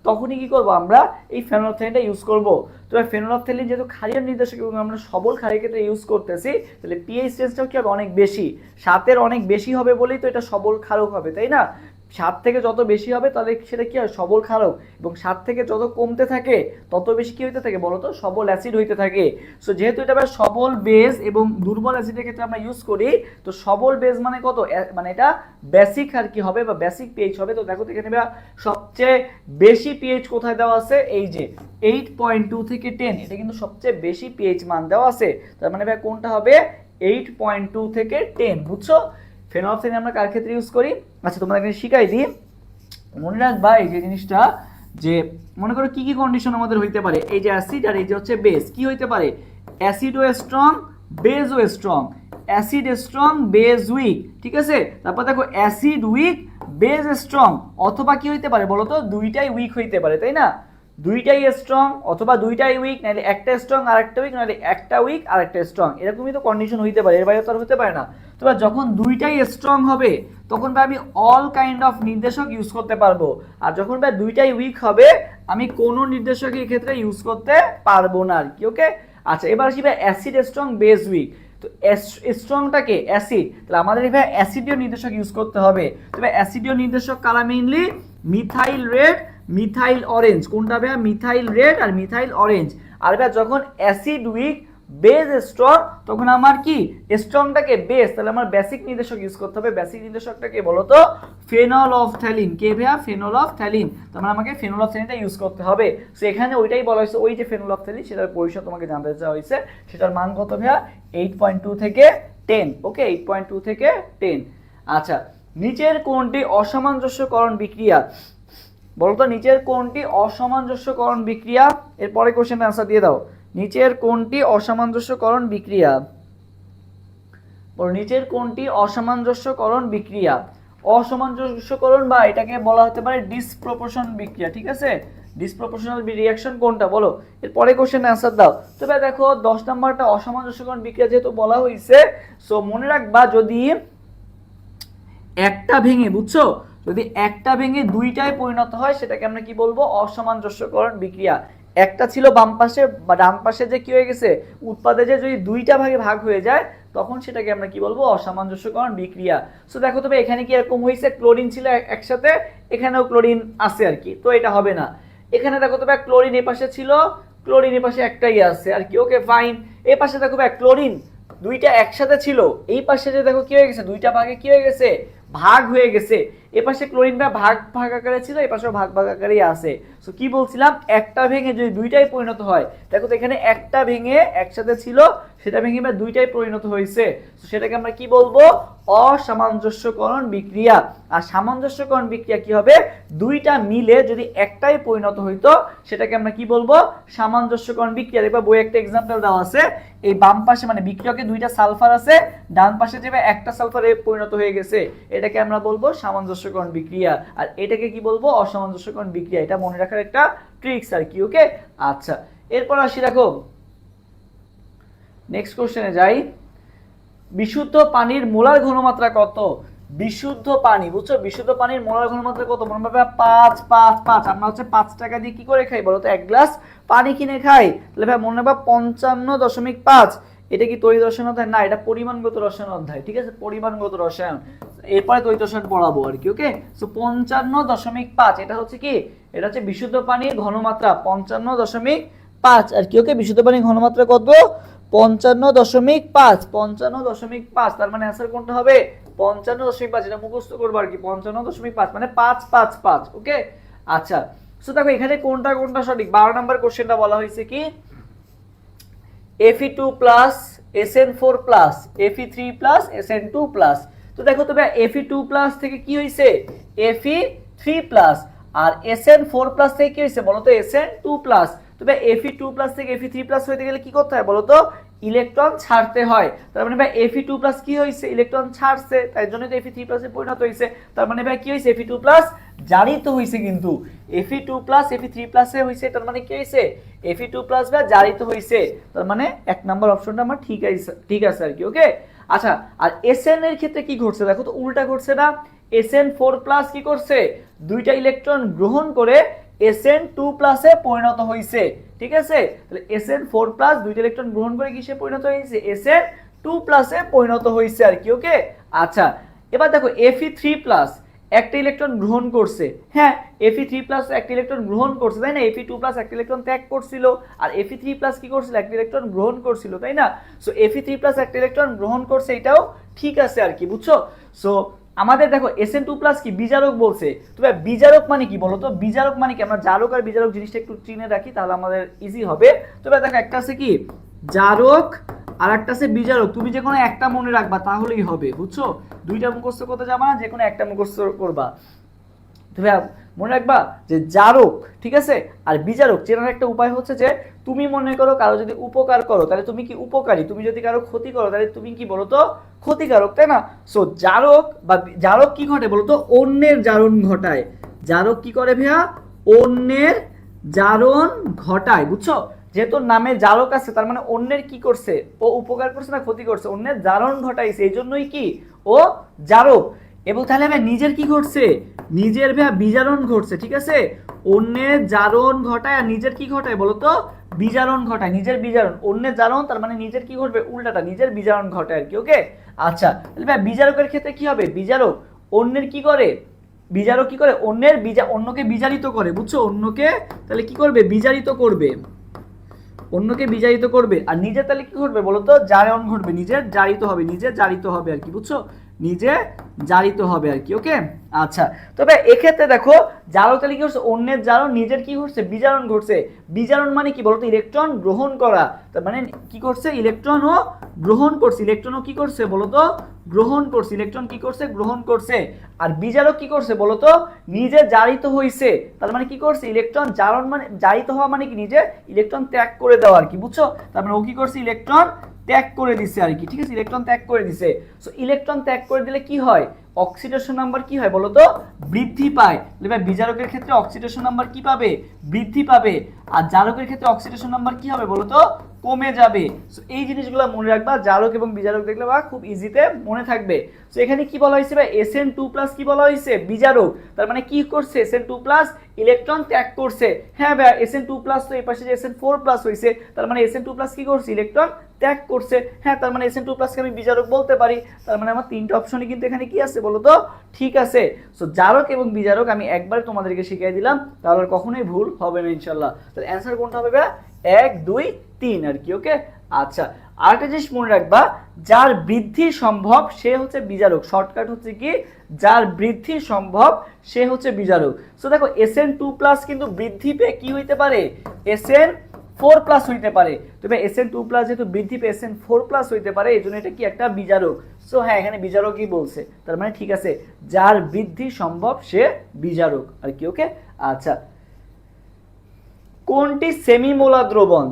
তখনই কি করব আমরা? এই ফেনলফথ্যালিনটা ইউজ করব। তো ফেনলফথ্যালিন যেহেতু ক্ষারীয় নির্দেশক এবং আমরা সবল ক্ষারের ক্ষেত্রে ইউজ করতেছি, তাহলে পিএইচ রেঞ্জটাও কি হবে? অনেক বেশি। 7 অনেক বেশি হবে বলেই তো এটা সবল ক্ষারক হবে, তাই না? 7 থেকে যত বেশি হবে তাহলে সেটা কি হয়? সবল ক্ষারক। এবং 7 থেকে যত কমতে থাকে তত বেশি কি হইতে থাকে বলো তো? সবল অ্যাসিড হইতে থাকে। সো যেহেতু এটা সবল বেস এবং দুর্বল অ্যাসিডের ক্ষেত্রে আমরা ইউজ করি, তো সবল বেস মানে কত? মানে এটা বেসিক আর কি হবে বা বেসিক পিএইচ হবে। তো দেখো এখানে সবচেয়ে বেশি পিএইচ কোথায় দেওয়া আছে? এই যে 8.2 থেকে 10, এটা কিন্তু সবচেয়ে বেশি পিএইচ মান দেওয়া আছে। তার মানে ভাই কোনটা হবে? 8.2 থেকে 10, বুঝছো? ফেনলফথ্যালিন আমরা কার ক্ষেত্রে ইউজ করি? আচ্ছা, তোমরা এখানে শিখাই দিই, মনে রাখবা এই যে জিনিসটা, যে মনে করো কি কি কন্ডিশন আমাদের হইতে পারে। এই যে অ্যাসিড আর এই যে হচ্ছে বেস, কি হইতে পারে? অ্যাসিডও স্ট্রং, বেসও strong. Acid strong, base weak, ঠিক আছে? তারপর দেখো অ্যাসিড উইক, বেস স্ট্রং, অথবা কি হইতে পারে বলো তো? দুইটাই উইক হইতে পারে, তাই না? দুইটাই স্ট্রং অথবা দুইটাই উইক, নাহলে একটা স্ট্রং আর একটা উইক, নাহলে একটা উইক আর একটা স্ট্রং, এরকমই তো কন্ডিশন হইতে পারে, এর বাইরে তো আর হতে পারে না। তবে যখন দুইটাই স্ট্রং হবে তখন ভাই আমি অল কাইন্ড অফ নির্দেশক ইউজ করতে পারবো, আর যখন ভাই দুইটাই উইক হবে আমি কোনো নির্দেশক এই ক্ষেত্রে ইউজ করতে পারবো না আর কি। ওকে, আচ্ছা, এবার আসি ভাই অ্যাসিড স্ট্রং, বেস উইক। তো স্ট্রংটাকে অ্যাসিড, তাহলে আমাদের ভাই অ্যাসিডীয় নির্দেশক ইউজ করতে হবে। তবে অ্যাসিডীয় নির্দেশক কারা mainly? Methyl red, methyl orange. কোনটা ভাই? মিথাইল রেড আর মিথাইল অরেঞ্জ। আর ভাই যখন অ্যাসিড উইক বেস স্ট্রং তখন আমার কি স্ট্রংটাকে বেস, তাহলে আমার বেসিক নির্দেশক ইউজ করতে হবে। বেসিক নির্দেশকটাকে বলো তো ফেনলফথ্যালিন। কে ভাইয়া? ফেনলফথ্যালিন। তার মানে আমাকে ফেনলফথ্যালিনটা ইউজ করতে হবে। সো এখানে ওইটাই বলা হয়েছে, ওই যে ফেনলফথ্যালিন সেটার পরিসর তোমাকে জানতে চাওয়া হয়েছে, সেটার মান কত ভাইয়া? 8.2 থেকে 10। ওকে, 8.2 থেকে 10। আচ্ছা, নিচের কোনটি অসামঞ্জস্যকরণ বিক্রিয়া? বলতো নিচের কোনটি অসামঞ্জস্যকরণ বিক্রিয়া? এরপরে কোশ্চেন আনসার দিয়ে দাও। নিচের কোনটি অসামঞ্জস্যকরণ বিক্রিয়া? নিচের কোনটি অসামঞ্জস্যকরণ বিক্রিয়া? অসামঞ্জস্যকরণ বা এটাকে বলা হতে পারে ডিসপ্রপোর্শন বিক্রিয়া। ঠিক আছে, ডিসপ্রপোর্শনাল রিঅ্যাকশন কোনটা বলো? এরপরে কোশ্চেন অ্যান্সার দাও। তবে দেখো 10 নম্বরটা অসামঞ্জস্যকরণ বিক্রিয়া যেহেতু বলা হয়েছে, সো মনে রাখবা যদি একটা ভেঙে, বুঝছো, যদি একটা ভেঙে দুইটায় পরিণত হয় সেটাকে আমরা কি বলবো? অসামঞ্জস্যকরণ বিক্রিয়া। একটা ছিল বাম পাশে বা ডান পাশে, যে কি হয়ে গেছে উৎপাদে যে যদি দুইটা ভাগে ভাগ হয়ে যায় তখন সেটাকে আমরা কি বলবো? অসামঞ্জস্যকরণ বিক্রিয়া। সো দেখো তবে এখানে কি এরকম হয়েছে, ক্লোরিন ছিল একসাথে, এখানেও ক্লোরিন আছে আর কি, তো এটা হবে না। এখানে দেখো তবে ক্লোরিন এ পাশে ছিল, ক্লোরিন এ পাশে একটাই আছে আর কি। Okay fine. এ পাশে দেখো ক্লোরিন দুইটা একসাথে ছিল, এই পাশে যে দেখো কি হয়ে গেছে, দুইটা ভাগে কি হয়ে গেছে? ভাগ হয়ে গেছে। এপাশে ক্লোরিনটা ভাগ ভাগ আকারে ছিল, এপাশেও ভাগ ভাগ আকারেই আছে। সো কি বলছিলাম, একটা ভেঙে যদি দুইটাই পরিণত হয়, দেখো তো এখানে একটা ভেঙে একসাথে ছিল, সেটা ভেঙে বা দুইটাই পরিণত হয়েছে, সেটাকে আমরা কি বলবো? অসামঞ্জস্যকরণ বিক্রিয়া। আর সামঞ্জস্যকরণ বিক্রিয়া কি হবে? দুইটা মিলে যদি একটাই পরিণত হইতো সেটাকে আমরা কি বলবো? সামঞ্জস্যকরণ বিক্রিয়া। দেখবা বই একটা এক্সাম্পল দেওয়া আছে, এই বাম পাশে মানে বিক্রিয়কে দুইটা সালফার আছে, ডান পাশে যে একটা সালফারে পরিণত হয়ে গেছে, এটাকে আমরা বলবো সামঞ্জস্যকরণ বিক্রিয়া। আর এটাকে কি বলবো? অসামঞ্জস্যকরণ বিক্রিয়া। এটা মনে রাখার একটা ট্রিক্স আর কি। ওকে, আচ্ছা এরপর আসি, দেখো নেক্সট কোশ্চেনে যাই। বিশুদ্ধ পানির মোলার ঘনমাত্রা কত? বিশুদ্ধ পানি, বুঝছো, বিশুদ্ধ পানির মোলার ঘনমাত্রা কত? মনে রাখবে 5 আমরা হচ্ছে 5 টাকা দিয়ে কি করে খাই বলো তো? এক গ্লাস পানি কিনে খাই। তাহলে ভাই মনে রাখবা 55.5। এটা কি তড়িৎ রসায়ন অধ্যায়? না, এটা পরিমাণগত রসায়ন অধ্যায়। ঠিক আছে, পরিমাণগত রসায়ন, এরপরে তড়িৎ রসায়ন পড়াবো আর কি। ওকে, সো 55.5 এটা হচ্ছে কি? এটা হচ্ছে বিশুদ্ধ পানির ঘনমাত্রা 55.5 আর কি। ওকে, বিশুদ্ধ পানির ঘনমাত্রা কত? 55.5। তার মানে অ্যান্সার কোনটা হবে? 55.5। এটা মুখস্থ করবো আর কি। 55.5 মানে 555। ওকে, আচ্ছা সো দেখো এখানে কোনটা কোনটা সঠিক। 12 নম্বর কোশ্চেনটা বলা হয়েছে কি Fe2 plus SN4 plus Fe3 plus SN2 plus. তো দেখো তবে Fe2 প্লাস থেকে কি হয়েছে? Fe3 plus. আর SN4 প্লাস থেকে কি হয়েছে বলো তো? SN2 plus. তবে Fe2 প্লাস থেকে Fe3 প্লাস হইতে গেলে কি করতে হয় বলো তো? ইলেকট্রন ছাড়তে হয়। তার মানে ভাই Fe2 প্লাস কি হয়েছে? ইলেকট্রন ছাড়ছে, তাই জন্য তো Fe3 প্লাসে পরিণত হয়েছে। তার মানে ভাই কি হয়েছে? Fe2 প্লাস জারিত হয়েছে, কিন্তু Fe2 প্লাস Fe3 প্লাসে হয়েছে, তার মানে কি হয়েছে? Fe2 প্লাস বা জারিত হয়েছে। তার মানে এক নাম্বার অপশনটা আমার ঠিক আছে আর কি। ওকে, আচ্ছা আর Sn এর ক্ষেত্রে কি ঘটছে দেখো তো? উল্টা ঘটছে না? Sn4 প্লাস কি করছে? দুইটা ইলেকট্রন গ্রহণ করে Sn2 প্লাসে পরিণত হয়েছে। ঠিক আছে, তাহলে Sn4 প্লাস দুইটা ইলেকট্রন গ্রহণ করে কিসে পরিণত হয়েছে? Sn2 প্লাসে পরিণত হয়েছে আর কি। ওকে, আচ্ছা এবার দেখো Fe3 প্লাস একটা ইলেকট্রন গ্রহণ করছে। হ্যাঁ, Fe3 প্লাস একটা ইলেকট্রন গ্রহণ করছে, তাই না? Fe2 প্লাস একটা ইলেকট্রন ত্যাগ করছিল, আর Fe3 প্লাস কি করছিল? একটা ইলেকট্রন গ্রহণ করছিল, তাই না? সো Fe3 প্লাস একটা ইলেকট্রন গ্রহণ করছে, এটাও ঠিক আছে আর কি, বুঝছো? সো আমাদের দেখো Sn2 প্লাস কি বিজারক বলছে। তবে বিজারক মানে কি বলতো? বিজারক মানে কি? আমরা জারক আর বিজারক জিনিসটা একটু চিনে রাখি, তাহলে আমাদের ইজি হবে। তবে দেখো একটা আছে কি জারক আর একটা আছে বিজারক। তুমি যে কোনো একটা মনে রাখবা তাহলেই হবে, বুঝছো? দুইটা মুখস্থ করতে যাবা না, যে কোনো একটা মুখস্থ করবা। তুমি মনে রাখবা যে জারক, ঠিক আছে, আর বিজারক চেনার একটা উপায় হচ্ছে যে তুমি মনে করো কারো যদি উপকার করো তাহলে তুমি কি উপকারী, তুমি যদি কারো ক্ষতি করো তাহলে তুমি কি বলো তো? ক্ষতিকারক, তাই না? সো জারক বা জারক কি ঘটে বলো তো? অন্যের জারণ ঘটায়। জারক কি করে ভাইয়া? অন্যের জারণ ঘটায়, বুঝছো? যেহেতু নামে জারক আছে, তার মানে অন্যের কি করছে? ও উপকার করছে না ক্ষতি করছে? অন্যের জারণ ঘটাইছে, এই জন্যই কি ও জারক। এবং তাহলে ভাই নিজের কি ঘটছে? নিজের ভাইয়া বিজারণ ঘটছে। ঠিক আছে, অন্যের জারণ ঘটায় আর নিজের কি ঘটায় বলো তো, বিজারণ ঘটায়, নিজের বিজারণ। অন্যের জারণ তার মানে নিজের কি ঘটবে, উল্টাটা, নিজের বিজারণ ঘটায় আর কি। ওকে আচ্ছা, তাহলে ভাই বিজারকের ক্ষেত্রে কি হবে, বিজারক অন্যের কি করে, বিজারক কি করে, অন্যের অন্যকে বিজারিত করে, বুঝছো, অন্যকে তাহলে কি করবে, বিজারিত করবে, অন্যকে বিজারিত করবে। আর নিজে তাহলে কি করবে বলো তো, জারণ ঘটবে, নিজের জারিত হবে, নিজে জারিত হবে আর কি, বুঝছো, নিজে জারিত হবে আর কি। ওকে আচ্ছা, তবে এক্ষেত্রে দেখো জারক তাহলে কি করছে, অন্যের জারণ, নিজের কি ঘটছে, বিজারণ ঘটছে। বিজারণ মানে কি বলতো, ইলেকট্রন গ্রহণ করা, তার মানে কি করছে, ইলেকট্রন ও গ্রহণ করছে, ইলেকট্রন ও কি করছে বলতো, গ্রহণ করছে, ইলেকট্রন কি করছে, গ্রহণ করছে। আর বিজারক কি করছে বলতো, নিজে জারিত হইছে, তার মানে কি করছে, ইলেকট্রন জারণ মানে জারিত হওয়া মানে কি, নিজে ইলেকট্রন ত্যাগ করে দেওয়া আর কি, বুঝছো, তার মানে ও কি করছে, ইলেকট্রন ত্যাগ করে দিছে আর কি, ঠিক আছে, ইলেকট্রন ত্যাগ করে দিছে। সো ইলেকট্রন ত্যাগ করে দিলে কি হয়, অক্সিডেশন নাম্বার কি হয় বলতো, বৃদ্ধি পায়। তাহলে বিজারকের ক্ষেত্রে অক্সিডেশন নাম্বার কি পাবে, বৃদ্ধি পাবে। আর জারকের ক্ষেত্রে অক্সিডেশন নাম্বার কি হবে বলতো, কমে যাবে। সো এই জিনিসগুলো মনে রাখবা, জারক এবং বিজারক দেখলে বা খুব ইজিতে মনে থাকবে। সো এখানে কি বলা হয়েছে ভাই, Sn2+ কি বলা হয়েছে, বিজারক, তার মানে কি করছে, Sn2+ ইলেকট্রন ত্যাগ করছে। হ্যাঁ ভাই Sn2+ তো এই পাশে যে Sn4+ হইছে, তার মানে Sn2+ কি করছে, ইলেকট্রন ত্যাগ করছে। হ্যাঁ, তার মানে Sn2+ কে আমি বিজারক বলতে পারি। তার মানে আমার তিনটা অপশনই কিন্তু এখানে কি আছে বলো তো, ঠিক আছে। সো জারক এবং বিজারক আমি একবার তোমাদেরকে শিখিয়ে দিলাম, তাহলে কখনোই ভুল হবে না ইনশাআল্লাহ। তাহলে অ্যানসার কোনটা হবে ভাই, 1 2 3 আর কি। ওকে আচ্ছা, আরেকটা জিনিস মনে রাখবা, যার বৃদ্ধি সম্ভব সে হচ্ছে বিজারক, শর্টকাট হচ্ছে কি, যার বৃদ্ধি সম্ভব সে হচ্ছে বিজারক। সো দেখো Sn2+ কিন্তু বৃদ্ধি পেয়ে কি হইতে পারে, Sn4+ হইতে পারে। তবে Sn2+ যেহেতু বৃদ্ধি পেয়ে Sn4+ হইতে পারে, এই জন্য এটা কি একটা বিজারক। সো হ্যাঁ, এখানে বিজারকই বলছে, তার মানে ঠিক আছে, যার বৃদ্ধি সম্ভব সে বিজারক আর কি। ওকে আচ্ছা, কোনটি সেমিমোলার দ্রবণ,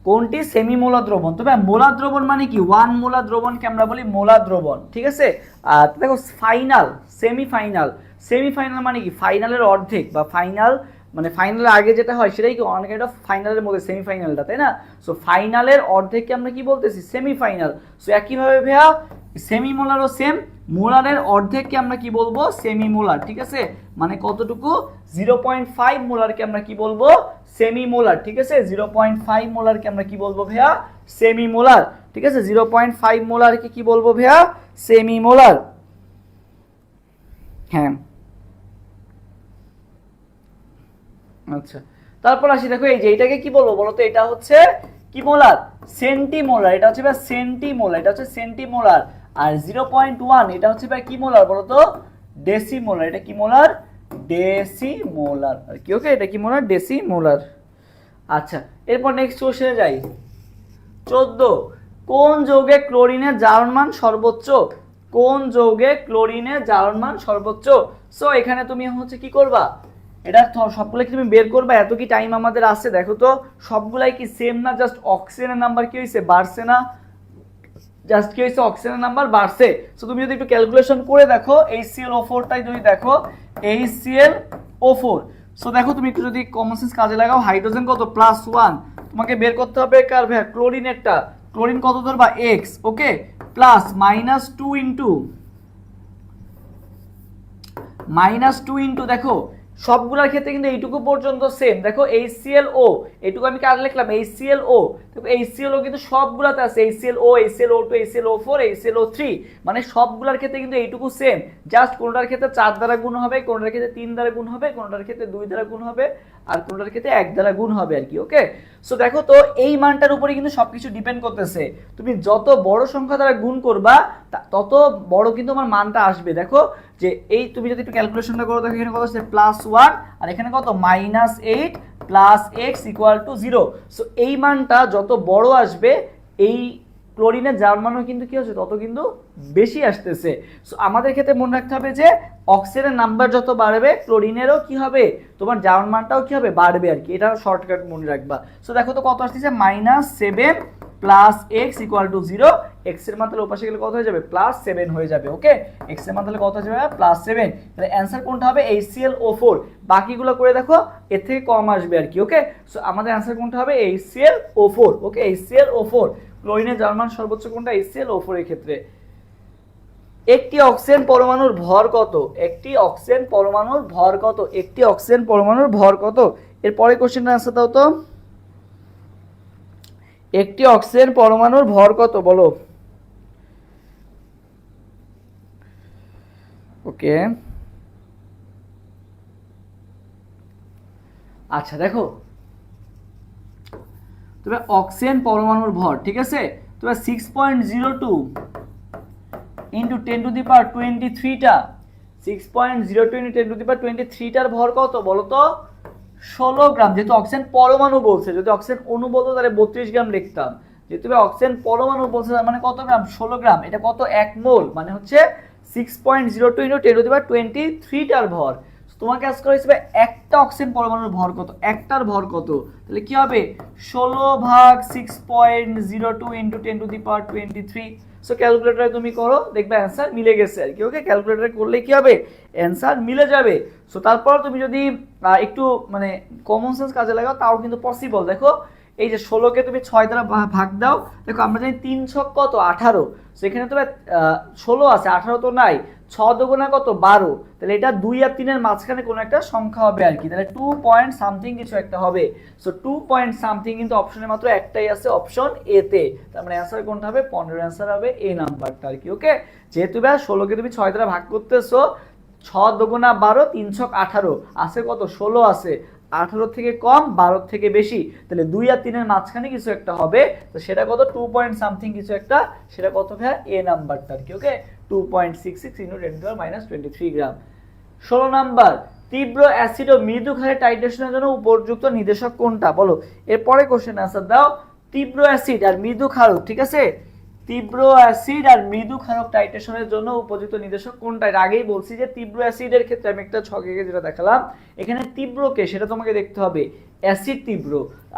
কোনটি সেমিমোলার দ্রবণ, তবে মোলার দ্রবণ মানে কি, 1 মোলার দ্রবণকে আমরা বলি মোলার দ্রবণ, ঠিক আছে। আর দেখো ফাইনাল, সেমিফাইনাল, সেমিফাইনাল মানে কি, ফাইনালের অর্ধেক বা ফাইনাল, মানে ফাইনালের আগে যেটা হয় সেটাই কি অনেক একটা ফাইনালের মধ্যে সেমিফাইনালটা, তাই না। সো ফাইনালের অর্ধেককে আমরা কি বলতেছি, সেমিফাইনাল। সো একইভাবে ভাইয়া সেমিমোলারও সেম, মোলারের অর্ধেককে আমরা কি বলবো, সেমিমোলার, ঠিক আছে, মানে কতটুকু, 0.5 মোলারকে আমরা কি বলবো, সেমিমোলার, ঠিক আছে, 0.5 মোলারকে আমরা কি বলবো ভাইয়া, সেমিমোলার, ঠিক আছে, 0.5 মোলারকে কি বলবো ভাইয়া, সেমিমোলার। হ্যাঁ আচ্ছা, তারপর আসি, দেখো এই যে এটাকে কি বলবো বলো তো, এটা হচ্ছে কি মোলার, সেন্টিমোলার, এটা হচ্ছে ভাই সেন্টিমোলার, এটা হচ্ছে সেন্টিমোলার। আর 0.1 এটা হচ্ছে ভাই কি মোলার বলো তো, ডেসিমোলার, এটা কি মোলার, ডেসিমোলার আর কি। ওকে, এটা কি মোলার, ডেসিমোলার। আচ্ছা, এরপর নেক্সট কোশ্চেনে যাই। 14, কোন যৌগে ক্লোরিনের জারণ মান সর্বোচ্চ, কোন যৌগে ক্লোরিনের জারণ মান সর্বোচ্চ। সো এখানে তুমি হচ্ছে কি করবা, এটা সবগুলো কি তুমি বের করবা, এত কি টাইম আমাদের আছে, দেখো তো সবগুলাই কি সেম না, জাস্ট অক্সিজেনের নাম্বার কি হয়েছে, বাড়ছে না, জাস্ট কি হয়েছে, অক্সিজেনের নাম্বার বাড়ছে। সো তুমি যদি একটু ক্যালকুলেশন করে দেখো, HClO4টাই যদি দেখো, HClO4, সো দেখো তুমি একটু যদি কমন সেন্স কাজে লাগাও, হাইড্রোজেন কত, +1, তোমাকে বের করতে হবে কার ভাই, ক্লোরিনেরটা, ক্লোরিন কত ধরবা, x, ওকে, প্লাস -2 ইন্টু দেখো সবগুলোর ক্ষেত্রে কিন্তু এইটুকু পর্যন্ত সেম। দেখো HClO, এইটুকু আমি কার লিখলাম, HClO, দেখো HClO কিন্তু সবগুলাতে আছে, HClO, HClO2, HClO4, HClO3, মানে সবগুলোর ক্ষেত্রে কিন্তু এইটুকু সেম, জাস্ট কোনটার ক্ষেত্রে 4 দ্বারা গুণ হবে, কোনটার ক্ষেত্রে 3 দ্বারা গুণ হবে, কোনটার ক্ষেত্রে 2 দ্বারা গুণ হবে, আর কোনটার ক্ষেত্রে 1 দ্বারা গুণ হবে আর কি। ওকে, সো দেখো তো এই মানটার উপরে কিন্তু সবকিছু ডিপেন্ড করতেছে, তুমি যত বড় সংখ্যা দ্বারা গুণ করবা তত বড় কিন্তু আমার মানটা আসবে। দেখো যে এই তুমি যদি একটু ক্যালকুলেশনটা করো, দেখো এখানে কত আছে, +1, আর এখানে কত, -8 + x = 0। সো এই মানটা যত বড় আসবে, এই ক্লোরিনের জারণ মানও কিন্তু কি হচ্ছে, তত কিন্তু বেশি আসতেছে। সো আমাদের ক্ষেত্রে মনে রাখতে হবে যে অক্সিজেনের নাম্বার যত বাড়বে, ক্লোরিনেরও কি হবে, তোমার জারণ মানটাও কি হবে, বাড়বে আর কি, এটা শর্টকাট মনে রাখবা। সো দেখো তো কত আসতেছে, -7 + x = 0, x এর মান তাহলে ওপাশে গেলে কত হয়ে যাবে, +7 হয়ে যাবে। ওকে, x এর মান তাহলে কত হয়ে যাবে, +7। তাহলে অ্যানসার কোনটা হবে, HClO4। বাকিগুলো করে দেখো এর থেকে কম আসবে আর কি। ওকে, সো আমাদের অ্যানসার কোনটা হবে, HClO4। ওকে, HClO4, ক্লোরিনের জারণ মান সর্বোচ্চ কোনটা, HClO4 এর ক্ষেত্রে। একটি অক্সিজেন পরমাণুর ভর কত? একটি অক্সিজেন পরমাণুর ভর কত? একটি অক্সিজেন পরমাণুর ভর কত? এর পরে কোশ্চেনটা আনসার দাও তো। একটি অক্সিজেন পরমাণুর ভর কত বলো? ওকে, আচ্ছা দেখো, তবে অক্সিজেন পরমাণুর ভর, ঠিক আছে, তবে 6.02 ইন্টু 10⁻23টা, 6.02 ইন্টু 10⁻23টার ভর কত বলো তো? 16 গ্রাম। যেহেতু অক্সিজেন পরমাণু বলছে, যদি অক্সিজেন অণু বলতো তাহলে 32 গ্রাম লিখতাম, যেহেতু অক্সিজেন পরমাণু বলছে তার মানে কত গ্রাম? 16 গ্রাম। এটা কত? 1 মোল, মানে হচ্ছে 6.02 ইন্টু 10⁻23টার ভর। তোমাকে আজকে হিসেবে একটা অক্সিজেন পরমাণুর ভর কত, একটার ভর কত, তাহলে কি হবে? 16 ভাগ 6.02 ইন্টু 10⁻23। সো ক্যালকুলেটরে তুমি করো, দেখবে অ্যান্সার মিলে গেছে আর কি। ওকে, ক্যালকুলেটরে করলে কি হবে? অ্যান্সার মিলে যাবে। সো তারপর তুমি যদি একটু মানে কমন সেন্স কাজে লাগাও তাও কিন্তু পসিবল। দেখো এই যে 16কে তুমি 6 দ্বারা ভাগ দাও, দেখো আমরা জানি 3 ছক কত? 18। সেখানে তবে 16 আছে, 18 তো নাই। 6 দুগুণা কত? 12। তাহলে এটা 2 আর 3 এর মাঝখানে কোনো একটা সংখ্যা হবে আর কি, তাহলে 2 পয়েন্ট সামথিং কিছু একটা হবে। সো 2 পয়েন্ট সামথিং কিন্তু অপশনে মাত্র একটাই আছে, অপশন এ তে। তার মানে অ্যান্সার কোনটা হবে? 15 অ্যান্সার হবে এ নাম্বারটা আর কি। ওকে, যেহেতু ভাই 16কে তুমি 6 দ্বারা ভাগ করতেছো, 6 দুগুণা 12, 3 ছক 18, আছে কত? 16 আছে। 18 থেকে কম, 12 থেকে বেশি, তাহলে 2 আর 3 এর মাঝখানে কিছু একটা হবে। তো সেটা কত? 2 পয়েন্ট সামথিং কিছু একটা, সেটা কত ভাই? এ নাম্বারটা আর কি। ওকে, 2.66 ইনটু 10⁻23 গ্রাম। 16 নাম্বার, তীব্র অ্যাসিড ও মৃদু ক্ষারের টাইট্রেশনের জন্য উপযুক্ত নির্দেশক কোনটা বলো? এরপরে কোশ্চেন আনসার দাও। তীব্র অ্যাসিড আর মৃদু ক্ষারক, ঠিক আছে, তীব্র অ্যাসিড আর মৃদু ক্ষারক টাইট্রেশনের জন্য উপযুক্ত নির্দেশক কোনটা? এর আগেই বলছি যে তীব্র অ্যাসিডের ক্ষেত্রে আমি একটা ছকে যেটা দেখালাম, এখানে তীব্রকে সেটা তোমাকে দেখতে হবে, অ্যাসিড তীব্র,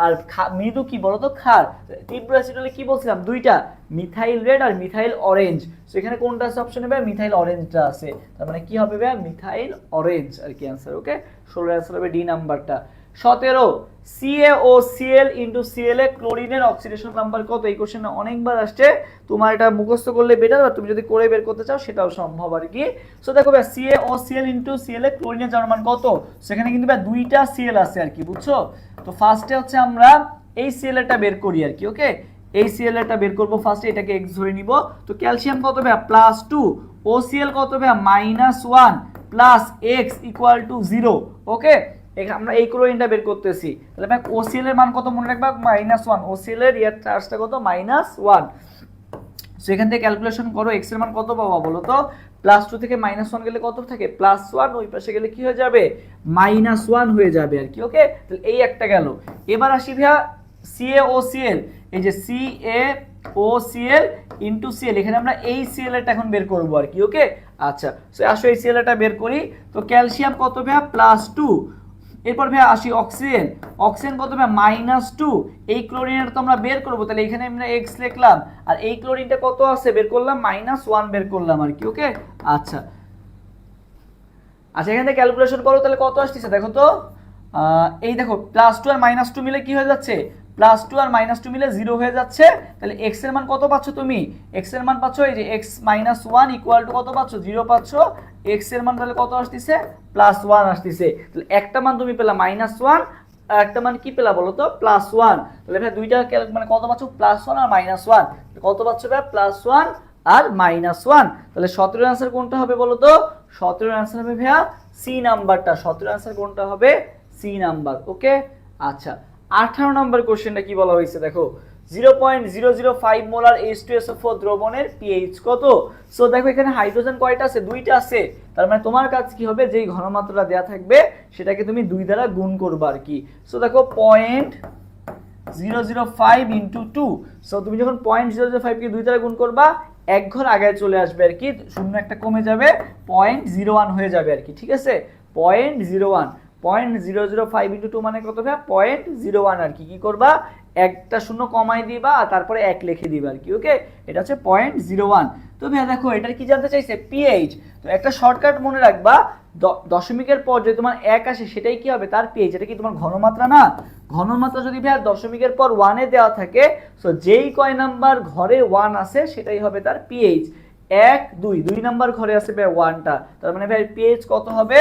আর মৃদু কি বলতো? ক্ষার। তীব্র অ্যাসিড হলে কি বলছিলাম? দুইটা, মিথাইল রেড আর মিথাইল অরেঞ্জ। সো এখানে কোনটা আছে অপশনে? ভাই মিথাইল অরেঞ্জটা আছে, তার মানে কি হবে ভাই? মিথাইল অরেঞ্জ আর কি অ্যান্সার। ওকে, 16 অ্যান্সার হবে ডি নাম্বারটা। 17, CaOCl ইনটু Cl এ ক্লোরিনের অক্সিডেশন নাম্বার কত? এই কোশ্চেনটা অনেকবার আসছে, তোমার এটা মুখস্থ করলে বেটার, আর তুমি যদি করে বের করতে চাও সেটাও সম্ভব আর কি। সো দেখো ভাই CaOCl ইনটু Cl এ ক্লোরিনের যার মান কত? সেখানে কিন্তু ভাই দুইটা Cl আছে আর কি, বুঝছো? তো ফার্স্টে হচ্ছে আমরা এই Cl টা বের করি আর কি। ওকে, এই Cl টা বের করব ফার্স্টে, এটাকে x ধরে নিব। তো ক্যালসিয়াম কত ভাই? +2, OCl কত ভাই? -1 প্লাস x ইকুয়াল টু 0। ওকে, আমরা এই ক্লোরিনটা বের করতেছি, তাহলে ভাই OCl এর মান কত মনে রাখবা? -1। OCl এর ইয়ার চার্জটা কত? -1। সো এখান থেকে ক্যালকুলেশন করো, x এর মান কত পাবা বলো তো? +2 থেকে -1 গেলে কত থাকে? +1, ওই পাশে গেলে কি হয়ে যাবে? -1 হয়ে যাবে আর কি। ওকে, তাহলে এই একটা গেল। এবার আসি ভাইয়া CaOCl, এই যে CaOCl ইনটু Cl, এখানে আমরা এই Cl এটা এখন বের করব আর কি। ওকে, আচ্ছা, সো আসো এই Cl এটা বের করি। তো ক্যালসিয়াম কত ভাইয়া? +2। এরপর ভাই আসি অক্সিজেন, অক্সিজেন কত ভাই? -2। এই ক্লোরিনটা তো আমরা বের করব, তাহলে এখানে আমরা x লিখলাম, আর এই ক্লোরিনটা কত আছে বের করলাম? -1 বের করলাম আর কি। ওকে, আচ্ছা আচ্ছা, এখান থেকে ক্যালকুলেশন করো, তাহলে কত আসছে দেখো তো। এই দেখো +2 আর -2 মিলে কি হয়ে যাচ্ছে? +2 আর -2 মিলে 0 হয়ে যাচ্ছে। তাহলে x এর মান কত পাচ্ছ তুমি? x এর মান পাচ্ছ এই যে x - 1 ইকুয়াল টু কত পাচ্ছ? 0 পাচ্ছ। x এর মান তাহলে কত আসতেছে? +1 আসতেছে। তাহলে একটা মান তুমি পেলা -1, আর একটা মান কি পেলা বলো তো? +1। তাহলে ভাই দুইটা মানে কত পাচ্ছ? +1 আর -1। কত পাচ্ছ ভাই? +1 আর -1। তাহলে 17 আনসার কোনটা হবে বলো তো? 17 আনসার হবে ভাইয়া সি নাম্বারটা। 17 আনসার কোনটা হবে? C number. ওকে, আচ্ছা 18 নম্বর কোশ্চেনটা কি বলা হয়েছে দেখো। 0.005 মোলার H2SO4 দ্রবণের pH কত? সো দেখো এখানে হাইড্রোজেন কয়টা আছে? দুইটা আছে। তার মানে তোমার কাছে কি হবে? যেই ঘনমাত্রা দেয়া থাকবে সেটাকে তুমি 2 দ্বারা গুণ করবে আর কি। সো দেখো 0.005 ইনটু 2। সো তুমি যখন 0.005 কে 2 দ্বারা গুণ করবা, এক ঘর আগে চলে আসবে আর কি, শূন্য একটা কমে যাবে, 0.01 হয়ে যাবে আর কি। ঠিক আছে, 0.01, 0.005 ইনটু 2 মানে কত ভাই? 0.01 আর কি। কি করবা? একটা শূন্য কমাই দিবা আর তারপরে 1 লিখে দিবা আর কি। ওকে, এটা হচ্ছে 0.01। তো ভাই দেখো এটার কি জানতে চাইছে? pH। তো একটা শর্টকাট মনে রাখবা, দশমিকের পর যে তোমার 1 আসে সেটাই কি হবে? তার pH। এটা কি তোমার ঘনমাত্রা না? ঘনমাত্রা যদি ভাই দশমিকের পর 1 এ দেওয়া থাকে, সো যেই কয় নাম্বার ঘরে 1 আছে সেটাই হবে তার pH। 1 2 2 নাম্বার ঘরে আছে ভাই 1টা, তার মানে ভাই পিএইচ কত হবে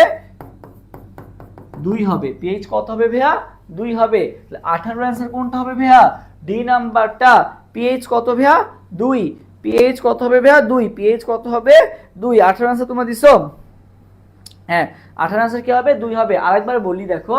2 হবে। পিএইচ কত হবে ভাইয়া 2 হবে। তাহলে 18 এর आंसर কোনটা হবে ভাইয়া ডি নাম্বারটা। পিএইচ কত ভাইয়া 2, পিএইচ কত হবে ভাইয়া 2, পিএইচ কত হবে 2। 18 आंसर তোমরা দিছো, হ্যাঁ 18 आंसर কি হবে 2 হবে। আরেকবার বলি দেখো,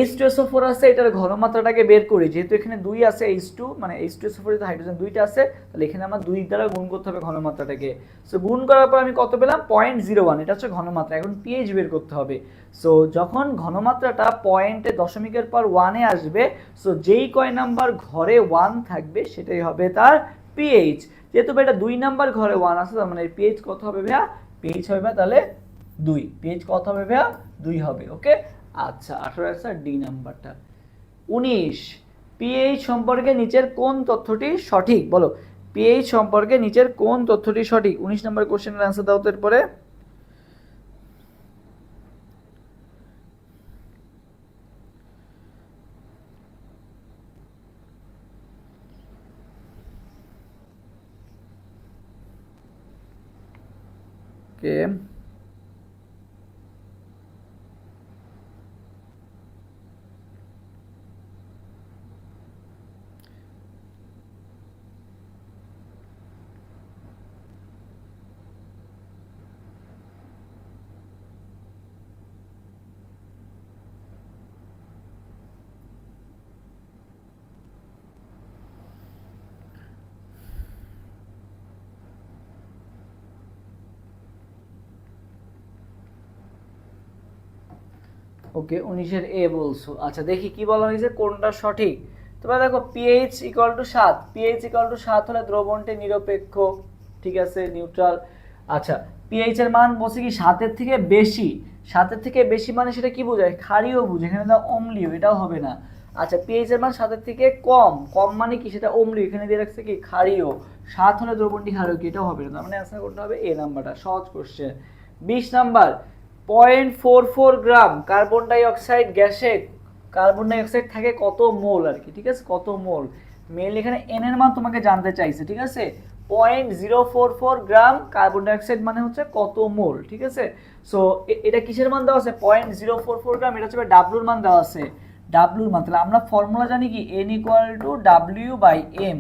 H2SO4 আছে, এটার ঘনমাত্রাটাকে বের করি, যেহেতু এখানে 2 আছে H2 মানে H2SO4 এর হাইড্রোজেন 2টা আছে, তাহলে এখানে আমার 2 দ্বারা গুণ করতে হবে ঘনমাত্রাটাকে। সো গুণ করার পর আমি কত পেলাম 0.01, এটা হচ্ছে ঘনমাত্রা। এখন পিএইচ বের করতে হবে। সো যখন ঘনমাত্রাটা পয়েন্টে দশমিকের পর 1 এ আসবে, সো যেই কয় নাম্বার ঘরে 1 থাকবে সেটাই হবে তার পিএইচ। যেহেতু এটা 2 নাম্বার ঘরে 1 আছে, তার মানে পিএইচ কত হবে ভাইয়া পিএইচ হবে তাহলে 2। পিএইচ কত হবে ভাইয়া 2 হবে। ওকে, আচ্ছা 18 आंसर ডি নাম্বারটা। 19 পিএইচ সম্পর্কে নিচের কোন তথ্যটি সঠিক, বলো পিএইচ সম্পর্কে নিচের কোন তথ্যটি সঠিক। 19 নম্বর কোশ্চেনের आंसर দাও তো এরপরে। কে ওকে 19 এর এ বলছো। আচ্ছা দেখি কি বলা হয়েছে কোনটা সঠিক। তোমরা দেখো pH equal two 7, pH equal two 7 হলে দ্রবণটি নিরপেক্ষ, ঠিক আছে নিউট্রাল। আচ্ছা পিএইচ এর মান বলছে কি 7 এর থেকে বেশি, 7 এর থেকে বেশি মানে সেটা কি বোঝায় ক্ষারীয় বোঝায়, এখানে দাও অম্লীয়, এটাও হবে না। আচ্ছা পিএইচ এর মান 7 এর থেকে কম, কম মানে কি সেটা অম্লীয়, এখানে দিয়ে রাখছে কি ক্ষারীয়, 7 হলে দ্রবণটি ক্ষারীয়, কি এটাও হবে না, মানে आंसर কোনটা হবে এ নাম্বারটা। সহজ কোশ্চেন। 20 নাম্বার 0.44 গ্রাম কার্বন ডাই অক্সাইড গ্যাসে কার্বন ডাই অক্সাইড থাকে কত মোল আর কি, ঠিক আছে কত মোল। মেইনলি এখানে এন এর মান তোমাকে জানতে চাইছে, ঠিক আছে 0.044 গ্রাম কার্বন ডাই অক্সাইড মানে হচ্ছে কত মোল, ঠিক আছে। সো এটা কিসের মান দেওয়া আছে 0.044 গ্রাম, এটা হচ্ছে ডাব্লিউর মান দেওয়া আছে, ডাব্লিউর মান। তাহলে আমরা ফর্মুলা জানি কি n W/m।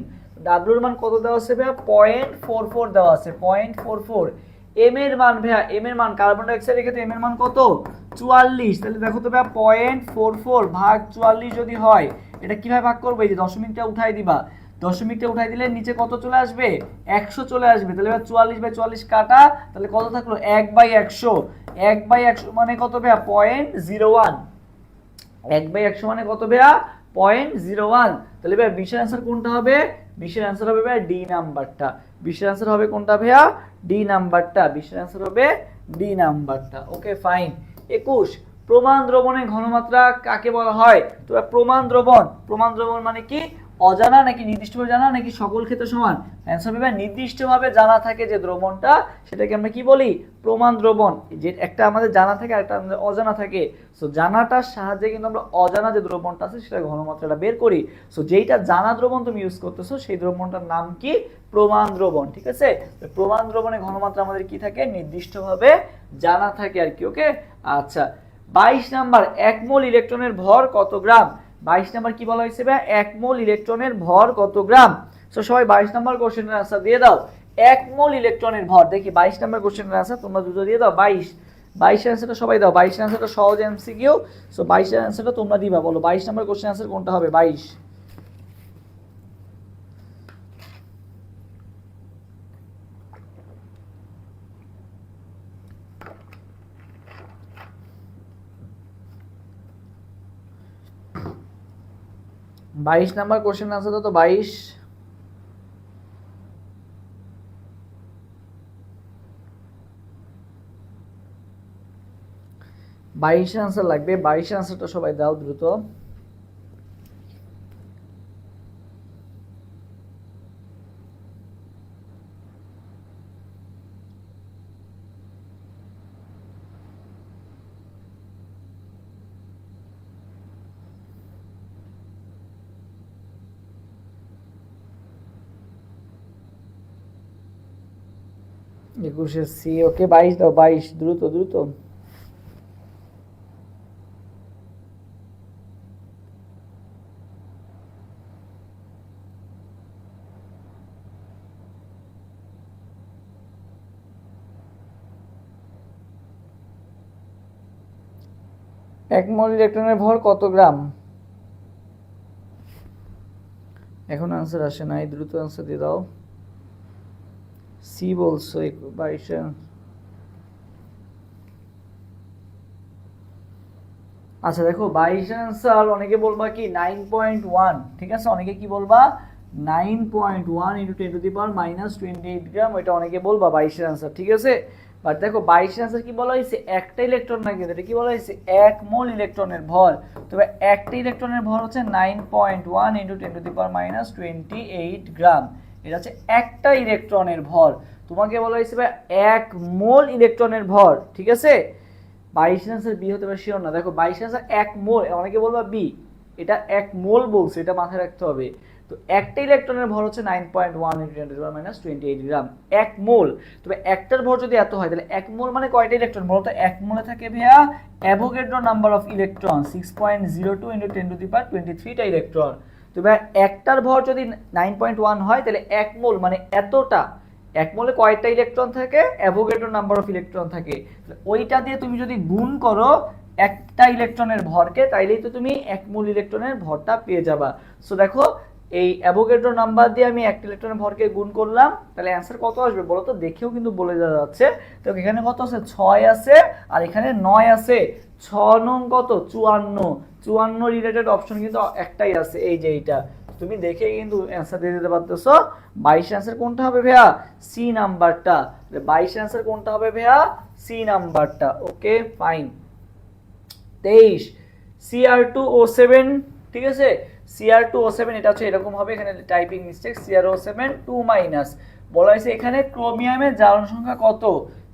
ডাব্লিউর মান কত দেওয়া আছে ভাইয়া 0.44 দেওয়া আছে, 0.44। এম এর মান ভাইয়া, এম এর মান কার্বন ডাই অক্সাইডের ক্ষেত্রে এম এর মান কত 44। তাহলে দেখো তো ভাইয়া 0.44 ভাগ 44 যদি হয়, এটা কিভাবে ভাগ করবে, এই যে দশমিকটা উঠাই দিবা, দশমিকটা উঠাই দিলে নিচে কত চলে আসবে 100 চলে আসবে। তাহলে ভাই 44/44 কাটা, তাহলে কত থাকলো 1/100, 1/100 মানে কত ভাইয়া 0.01, 1/100 মানে কত ভাইয়া 0.01। তাহলে ভাইয়া 20 এর आंसर কোনটা হবে 20 এর आंसर হবে ভাইয়া ডি নাম্বারটা। 20 এর आंसर হবে কোনটা ভাইয়া ডি নাম্বারটা, 20 এর आंसर হবে ডি নাম্বারটা। Okay fine. 21 প্রমাণ দ্রবণের ঘনমাত্রা কাকে বলা হয়। তো প্রমাণ দ্রবণ, প্রমাণ দ্রবণ মানে কি অজানা নাকি নির্দিষ্টভাবে জানা নাকি সকল ক্ষেত্রে সমান। অ্যানসার হবে নির্দিষ্টভাবে জানা থাকে যে দ্রবণটা, সেটাকে আমরা কি বলি প্রমাণ দ্রবণ। যে একটা আমাদের জানা থাকে আর একটা আমাদের অজানা থাকে। সো জানাটার সাহায্যে কিন্তু আমরা অজানা যে দ্রবণটা আছে সেটা ঘনমাত্রাটা বের করি। সো যেইটা জানা দ্রবণ তুমি ইউজ করতেছো সেই দ্রবণটার নাম কি প্রমাণ দ্রবণ, ঠিক আছে। প্রমাণ দ্রবণের ঘনমাত্রা আমাদের কি থাকে নির্দিষ্টভাবে জানা থাকে আর কি। ওকে আচ্ছা 22 নাম্বার 1 মোল ইলেকট্রনের ভর কত গ্রাম। 22 নাম্বার কি বলা হয়েছে ভাই 1 মোল ইলেকট্রনের ভর কত গ্রাম। সো সবাই 22 নাম্বার কোশ্চেনের आंसर দিয়ে দাও। 1 মোল ইলেকট্রনের ভর, দেখি 22 নাম্বার কোশ্চেনের आंसर তোমরা দুটো দিয়ে দাও। 22 22 এর आंसरটা সবাই দাও। 22 এর आंसरটা সহজ এমসিকিউ। সো 22 এর आंसरটা তোমরা দিবা, বলো 22 নাম্বার কোশ্চেনের आंसर কোনটা হবে 22। 22 নাম্বার কোশ্চেনের आंसर দাও তো 22। 22 এর आंसर লাগবে, 22 এর आंसरটা সবাই দাও দ্রুত। 21 সি। ওকে 22 দাও, 22 দ্রুত দ্রুত। এক মোল ইলেকট্রনের ভর কত গ্রাম? এখন আনসার আসে নাই, দ্রুত আনসার দিয়ে দাও। সি বলছো 22। আচ্ছা দেখো 22 আনসার, অনেকে বলবা কি 9.1, ঠিক আছে, অনেকে কি বলবা 9.1 ইন্টু 10 টু দি পাওয়ার -28 গ্রাম, ওইটা অনেকে বলবা 22 আনসার, ঠিক আছে। বাট দেখো 22 আনসার কি বলা হয়েছে, একটা ইলেকট্রন না, কিন্তু এটা কি বলা হয়েছে, 1 মোল ইলেকট্রনের ভর। তবে একটা ইলেকট্রনের ভর হচ্ছে 9.1 ইন্টু 10 টু দি পাওয়ার -28 গ্রাম, এটা হচ্ছে একটা ইলেকট্রনের ভর। তোমাকে বলা হয়েছে ভাই 1 মোল ইলেকট্রনের ভর, ঠিক আছে। 22 আনসার বি হতে পারে, শিওর না। দেখো 22 আনসার 1 মোল, অনেকে বলবা বি, এটা 1 মোল বলছে, এটা মাথায় রাখতে হবে। তো একটা ইলেকট্রনের ভর হচ্ছে 9.1 × 10⁻28 গ্রাম, 1 মোল। তবে একটার ভর যদি এত হয় তাহলে 1 মোল মানে কয়টা ইলেকট্রন বলো তো? 1 মোলে থাকে ভাইয়া অ্যাভোগাড্রো নাম্বার অফ ইলেকট্রন 6.02 × 10⁻23 টা ইলেকট্রন। তো ভাই একটার ভর যদি 9.1 হয় তাহলে 1 মোল মানে এতটা। 1 মোলে কয়টা ইলেকট্রন থাকে? অ্যাভোগাড্রো নাম্বার অফ ইলেকট্রন থাকে। ওইটা দিয়ে তুমি যদি গুণ করো একটা ইলেকট্রনের ভরকে, তাইলেই তো তুমি 1 মোল ইলেকট্রনের ভরটা পেয়ে যাবা। সো দেখো এই অ্যাভোগাড্রো নাম্বার দিয়ে আমি একটা ইলেকট্রনের ভরকে গুণ করলাম, তাহলে অ্যান্সার কত আসবে বলো তো? দেখেও কিন্তু বলে দেওয়া যাচ্ছে। তো এখানে কত আছে? 6 আছে, আর এখানে 9 আছে। 6 নং কত? 54। 54 রিলেটেড অপশন কিন্তু একটাই আছে, এই যে এইটা। তুমি দেখে কিন্তু অ্যান্সার দিয়ে দিতে পারতেছো। 22 অ্যান্সার কোনটা হবে ভাইয়া? সি নাম্বারটা। 22 অ্যান্সার কোনটা হবে ভাইয়া? সি নাম্বারটা। Okay fine. 23 Cr2O7, ঠিক আছে। Cr2O7 এটা হচ্ছে এরকম হবে, এখানে টাইপিং মিস্টেক, Cr2O7 2- বলা হয়েছে এখানে ক্রোমিয়ামের জারণ সংখ্যা কত?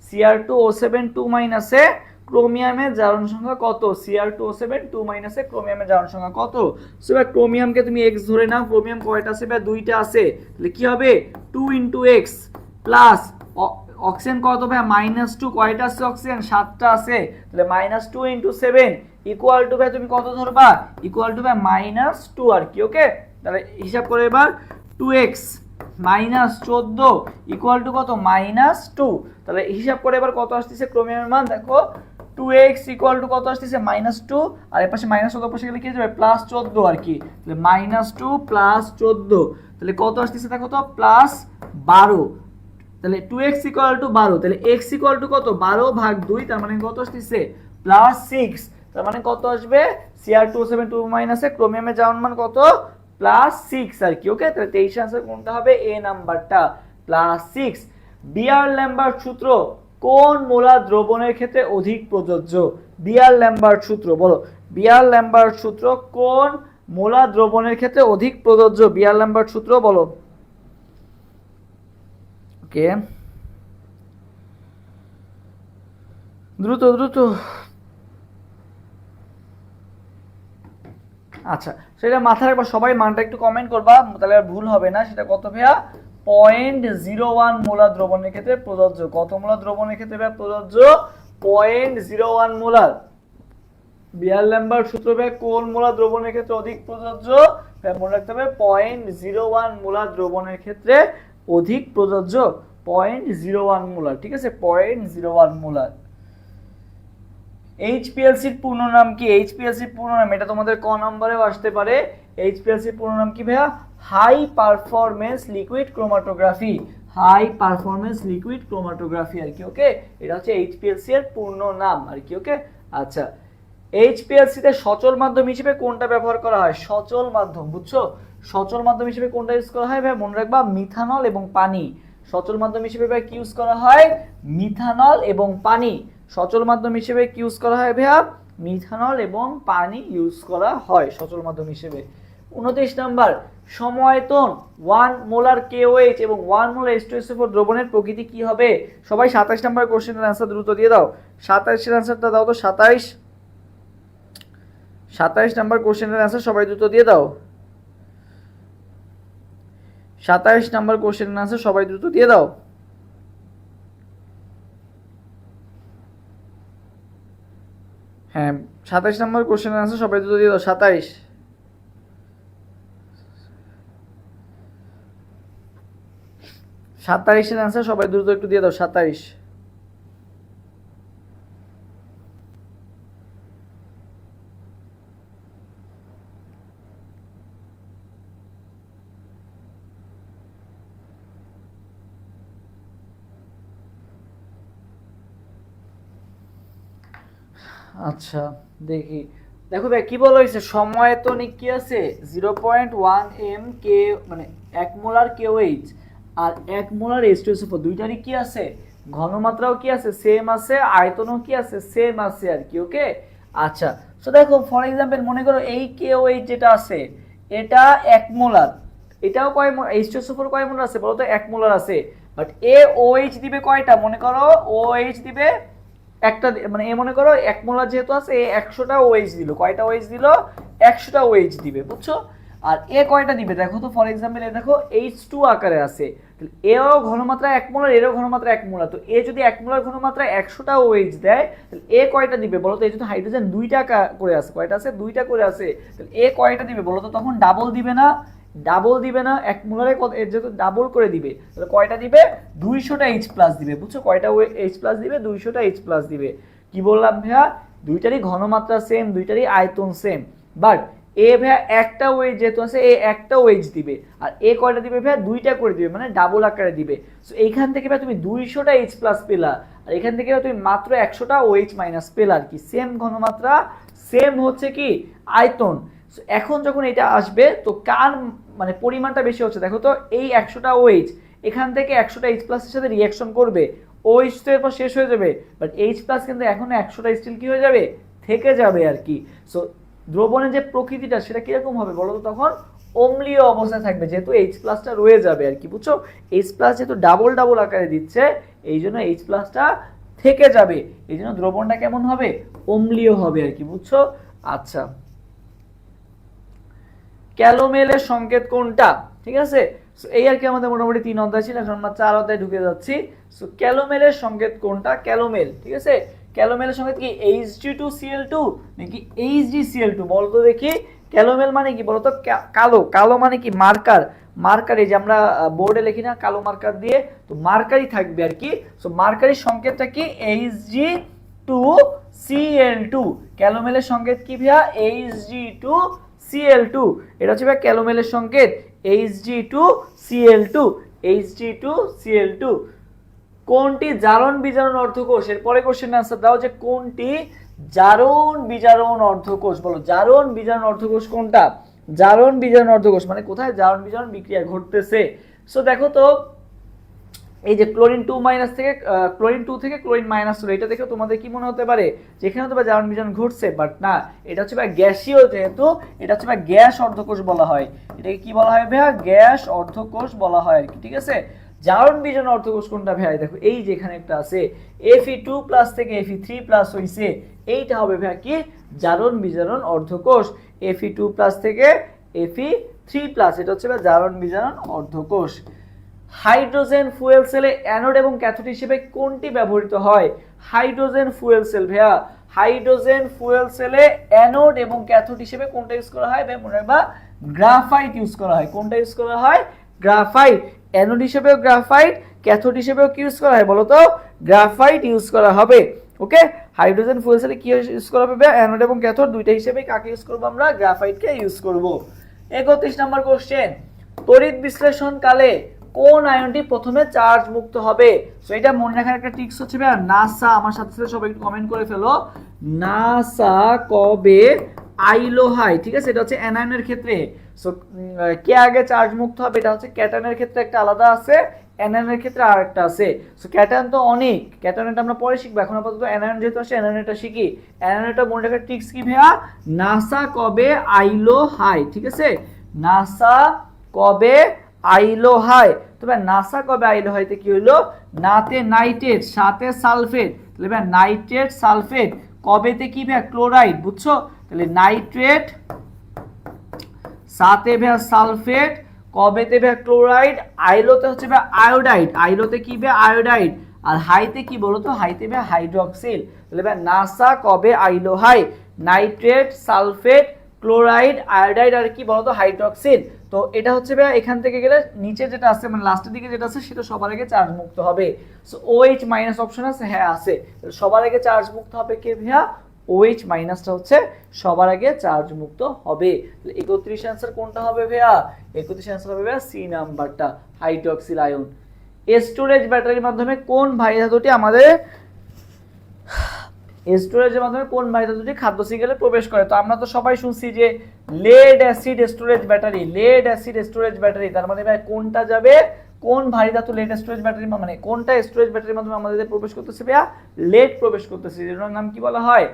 Cr2O7 2- এ ক্রোমিয়ামের জারণ সংখ্যা কত? Cr2O7 2- এ ক্রোমিয়ামের জারণ সংখ্যা কত? সো ভাই ক্রোমিয়ামকে তুমি x ধরে নাও, ক্রোমিয়াম কয়টা আছে ভাই? দুইটা আছে, তাহলে কি হবে 2 × x প্লাস অক্সিজেন কত ভাই? -2। কয়টা আছে অক্সিজেন? 7টা আছে, তাহলে -2 × 7 ইকুয়াল টু ভাই তুমি কত ধরবা? ইকুয়াল টু ভাই -2 আর কি। ওকে, তাহলে হিসাব করে এবার 2x -14 ইকুয়াল টু কত? -2। তাহলে হিসাব করে এবার কত আসতেছে ক্রোমিয়ামের মান? দেখো 2x ইকুয়াল টু কত আসতেছে? -2, আর এর পাশে -14 পাশে গেলে কি হয়ে যাবে? +14 আর কি। তাহলে -2 +14, তাহলে কত আসতেছে দেখো তো? +12। তাহলে 2x ইকুয়াল টু 12, তাহলে x ইকুয়াল টু কত? 12/2, তার মানে কত আসতেছে? +6। তার মানে কত আসবে? Cr2O7 2- এ ক্রোমিয়ামের জারণ মান কত? +6 আর কি। ওকে, তাহলে 23 আনসার কোনটা হবে? এ নাম্বারটা, +6। বিয়ার-ল্যাম্বার্ট সূত্র কোন মোলার দ্রবণের ক্ষেত্রে অধিক প্রযোজ্য? বিয়ার-ল্যাম্বার্ট সূত্র বলো। বিয়ার-ল্যাম্বার্ট সূত্র কোন মোলার দ্রবণের ক্ষেত্রে অধিক প্রযোজ্য? বিয়ার-ল্যাম্বার্ট সূত্র বলো। ওকে, দ্রুত দ্রুত। আচ্ছা, সেটা মাথায় রাখবা সবাই, মানটা একটু কমেন্ট করবা, তাহলে আর ভুল হবে না। সেটা কত ভাইয়া? 0.01 মোলার দ্রবণের ক্ষেত্রে প্রযোজ্য। কত মোলার দ্রবণের ক্ষেত্রে ভাইয়া প্রযোজ্য? 0.01 মোলার। বিয়ার-ল্যাম্বার্ট সূত্র ভাইয়া কোন মোলার দ্রবণের ক্ষেত্রে অধিক প্রযোজ্য? মনে রাখতে হবে 0.01 মোলার দ্রবণের ক্ষেত্রে অধিক প্রযোজ্য। 0.01 মোলার, ঠিক আছে, 0.01 মোলার। এইচপিএলসির পূর্ণ নাম কি? এইচপিএলসির পূর্ণ নাম, এটা তোমাদের ক নম্বরেও আসতে পারে। এইচপিএলসির পূর্ণ নাম কি ভাইয়া? High performance liquid chromatography. High performance liquid chromatography আর কি। ওকে, এটা হচ্ছে এইচপিএলসি এর পূর্ণ নাম আর কি। ওকে, আচ্ছা, এইচপিএলসি তে সচল মাধ্যম হিসেবে কোনটা ব্যবহার করা হয়? সচল মাধ্যম, বুঝছো? সচল মাধ্যম হিসেবে কোনটা ইউজ করা হয় ভাই? মনে রাখবা মিথানল এবং পানি। সচল মাধ্যম হিসেবে ভাই কি ইউজ করা হয়? মিথানল এবং পানি। সচল মাধ্যম হিসেবে কি ইউজ করা হয় ভাইয়া? মিথানল এবং পানি ইউজ করা হয় সচল মাধ্যম হিসেবে। 29 নাম্বার, সময়তন 1 মোলার KOH এবং 1 মোলার H2SO4 দ্রবণের প্রকৃতি কি হবে? সবাই 27 নাম্বার কোশ্চেনের অ্যান্সার দ্রুত দিয়ে দাও। 27 এর অ্যান্সারটা দাও তো। 27 নাম্বার কোশ্চেনের অ্যান্সার সবাই দ্রুত দিয়ে দাও। 27 নাম্বার কোশ্চেনের অ্যান্সার সবাই দ্রুত দিয়ে দাও। হ্যাঁ 27 নম্বর কোশ্চেনের আনসার সবাই দ্রুত দিয়ে দাও। 27 27-এর আনসার সবাই দ্রুত একটু দিয়ে দাও। 27। আচ্ছা দেখি, দেখো ভাই কি বলা হয়েছে, সময়ায়তনিক কি আছে 0.1 এম কে, মানে 1 মোলার কেওএইচ আর 1 মোলার H2SO4 দুইটারই কি আছে, ঘনমাত্রাও কি আছে সেম আছে, আয়তনও কি আছে সেম আছে আর কি। ওকে আচ্ছা, সো দেখো ফর এক্সাম্পল মনে করো এই কেওএইচ যেটা আছে এটা 1 মোলার, এটাও কয় মোলার, H2SO4 কয় মোলার আছে বলো তো, 1 মোলার আছে, বাট OH দিবে কয়টা, মনে করো OH দিবে একটা, মানে এ মনে করো 1 মোলার যেহেতু আছে এ 100টা OH দিল, কয়টা OH দিল, 100টা OH দিবে, বুঝছো। আর এ কয়টা দিবে দেখো তো, ফর এক্সাম্পল এ দেখো H2 আকারে আছে, তাহলে এও ঘনমাত্রা 1 মোলার, এরও ঘনমাত্রা 1 মোলার, তো এ যদি 1 মোলার ঘনমাত্রা 100টা OH দেয় তাহলে এ কয়টা দিবে বলো তো, এই যদি হাইড্রোজেন দুইটা করে আছে, কয়টা আছে, দুইটা করে আছে, তাহলে এ কয়টা দিবে বলো তো, তখন ডাবল দিবে না, ডাবল দিবে না, 1 মোলারে এর যেহেতু ডাবল করে দিবে তাহলে কয়টা দিবে, 200টা H প্লাস দিবে, বুঝছো, কয়টা H প্লাস দিবে, 200টা H প্লাস দিবে। কি বললাম ভাইয়া, দুইটারই ঘনমাত্রা সেম, দুইটারই আয়তন সেম, বাট এ ভাইয়া একটা ওয়েজ যেহেতু আছে এ একটা ওয়েজ দিবে, আর এ কয়টা দিবে ভাইয়া, দুইটা করে দিবে, মানে ডাবল আকারে দিবে। সো এইখান থেকে ভাইয়া তুমি 200টা H প্লাস পেলা, আর এখান থেকে তুমি মাত্র 100টা OH মাইনাস পেলা আর কি, সেম ঘনমাত্রা সেম হচ্ছে কি আয়তন। সো এখন যখন এটা আসবে তো কার মানে পরিমাণটা বেশি হচ্ছে দেখো তো, এই 100টা OH এখান থেকে 100টা H প্লাসের সাথে রিঅ্যাকশন করবে, OH তো এরপর শেষ হয়ে যাবে, বাট H প্লাস কিন্তু এখনো 100টা স্টিল কি হয়ে যাবে, থেকে যাবে আর কি। সো দ্রবণের যে প্রকৃতিটা সেটা কিরকম হবে বলো তো, তখন অম্লীয় অবস্থায় থাকবে, যেহেতু H প্লাসটা রয়ে যাবে আর কি, বুঝছো, H প্লাস যেহেতু ডাবল ডাবল আকারে দিচ্ছে এই জন্য H প্লাসটা থেকে যাবে, এই জন্য দ্রবণটা কেমন হবে, অম্লীয় হবে আর কি, বুঝছো। আচ্ছা, ক্যালোমেলের সংকেত কোনটা, ঠিক আছে, সো এই আর কি আমাদের মোটামুটি 3 অধ্যায় ছিল, এখন আমরা 4 অধ্যায়ে ঢুকে যাচ্ছি। সো ক্যালোমেলের সংকেত কোনটা, ক্যালোমেল, ঠিক আছে, ক্যালোমেলের সংকেত কি Hg2Cl2 নাকি HgCl2 বলো তো দেখি। ক্যালোমেল মানে কি বলো তো, কালো, কালো মানে কি মার্কার, মার্কার এই যে আমরা বোর্ডে লিখি না কালো মার্কার দিয়ে, তো মার্কারই থাকবে আর কি। সো মার্কারির সংকেতটা কি Hg2Cl2, ক্যালোমেলের সংকেত কি ভাইয়া Hg2Cl2, এটা হচ্ছে ভাই ক্যালোমেলের সংকেত Hg2Cl2, Hg2Cl2। কোনটি জারণ বিজারণ অর্ধকোষ, এর পরে কোশ্চেন আনসার দাও যে কোনটি জারণ বিজারণ অর্ধকোষ, বলো জারণ বিজারণ অর্ধকোষ কোনটা, জারণ বিজারণ অর্ধকোষ মানে কোথায় জারণ বিজারণ বিক্রিয়া ঘটতেছে। সো দেখো তো এই যে ক্লোরিন 2 মাইনাস থেকে ক্লোরিন 2 থেকে ক্লোরিন মাইনাস হলো, এটা দেখে তোমাদের কি মনে হতে পারে যেখানে তো জারণ বিজারণ ঘটছে, বাট না, এটা হচ্ছে ভাই গ্যাসীয়, যেহেতু এটা হচ্ছে ভাই গ্যাস অর্ধকোষ বলা হয়, এটাকে কি বলা হয় ভাইয়া, গ্যাস অর্ধকোষ বলা হয় আর কি, ঠিক আছে। জারণ বিজারণ অর্ধকোষ কোনটা ভাইয়া, দেখো এই যে এখানে একটা আছে Fe2 প্লাস থেকে Fe3 প্লাস হইছে, এইটা হবে ভাইয়া কি জারণ বিজারণ অর্ধকোষ, Fe2 প্লাস থেকে Fe3 প্লাস, এটা হচ্ছে ভাই জারণ বিজারণ অর্ধকোষ। হাইড্রোজেন ফুয়েল সেলে অ্যানোড এবং ক্যাথোড হিসেবে কোনটি ব্যবহৃত হয়, হাইড্রোজেন ফুয়েল সেল ভাইয়া, হাইড্রোজেন ফুয়েল সেলে অ্যানোড এবং ক্যাথোড হিসেবে কোনটা ইউজ করা হয় ভাই, মনে রাখবা গ্রাফাইট ইউজ করা হয়, কোনটা ইউজ করা হয়, গ্রাফাইট, অ্যানোড হিসেবেও গ্রাফাইট, ক্যাথোড হিসেবেও কি ইউজ করা হয় বলো তো, গ্রাফাইট ইউজ করা হবে। ওকে, হাইড্রোজেন ফুয়েল সেলে কি ইউজ করা হবে, অ্যানোড এবং ক্যাথোড দুইটা হিসেবে কাকে ইউজ করব আমরা, গ্রাফাইটকে ইউজ করব। 31 নম্বর কোশ্চেন, তড়িৎ বিশ্লেষণ কালে কোন আয়নটি প্রথমে চার্জ মুক্ত হবে। সো এটা মনে রাখার একটা ট্রিক্স হচ্ছে ভাই, নাসা আমার সাথে সাথে সবাই একটু কমেন্ট করে ফেলো, নাসা কবে আইলো হাই, ঠিক আছে, এটা হচ্ছে অ্যানায়নের ক্ষেত্রে। সো কে আগে চার্জ মুক্ত হবে, এটা হচ্ছে ক্যাটায়নের ক্ষেত্রে একটা আলাদা আছে, অ্যানায়নের ক্ষেত্রে আরেকটা আছে। সো ক্যাটায়ন তো অনেক, ক্যাটায়নটা আমরা পরে শিখবো, এখন আপাতত অ্যানায়ন যেহেতু আসে অ্যানায়নটা শিখি। অ্যানায়নটা মনে রাখার ট্রিক্স কি ভাইয়া, নাসা কবে আইলো হাই, ঠিক আছে, নাসা কবে আইলো হাই, তবে নাসা কবে আইলো হাইতে কি হইলো, নাতে নাইট্রেট সাথে সালফেট, তাহলে ভাই নাইট্রেট সালফেট, কবেতে কি ভাই ক্লোরাইড, বুঝছো, তাহলে নাইট্রেট সাথে ভাই সালফেট, কবেতে ভাই ক্লোরাইড, আইলোতে হচ্ছে ভাই আয়োডাইড, আইলোতে কি ভাই আয়োডাইড, আর হাইতে কি বলো তো, হাইতে ভাই হাইড্রক্সিল। তাহলে ভাই নাসা কবে আইলো হাই? নাইট্রেট, সালফেট, ক্লোরাইড, আয়োডাইড আর কি বলতো হাইড্রক্সিল। তো এটা হচ্ছে ভাই এখান থেকে গেলে নিচে যেটা আছে মানে লাস্টের দিকে যেটা আছে সেটা সবার আগে চার্জ মুক্ত হবে। সো OH মাইনাস অপশন আছে, হ্যাঁ আছে। সবার আগে চার্জ মুক্ত হবে কে ভাইয়া? OH মাইনাসটা হচ্ছে সবার আগে চার্জ মুক্ত হবে। 31 অ্যান্সার কোনটা হবে ভাইয়া? 31 অ্যান্সার হবে ভাইয়া সি নাম্বারটা, হাইড্রক্সিল আয়ন। স্টোরেজ ব্যাটারির মাধ্যমে কোন ভারী ধাতুটি আমাদের স্টোরেজের মাধ্যমে কোন ভারী ধাতুটি খাদ্য সিগন্যালে প্রবেশ করে? তো আমরা তো সবাই শুনছি যে lead acid storage battery, lead acid storage battery. তার মানে ভাই কোনটা যাবে? কোন ভারী ধাতু লেড স্টোরেজ ব্যাটারি মানে কোনটা স্টোরেজ ব্যাটারির মাধ্যমে আমাদের প্রবেশ করতেছে ভাইয়া? লেড প্রবেশ করতেছে, এর নাম কি বলা হয়?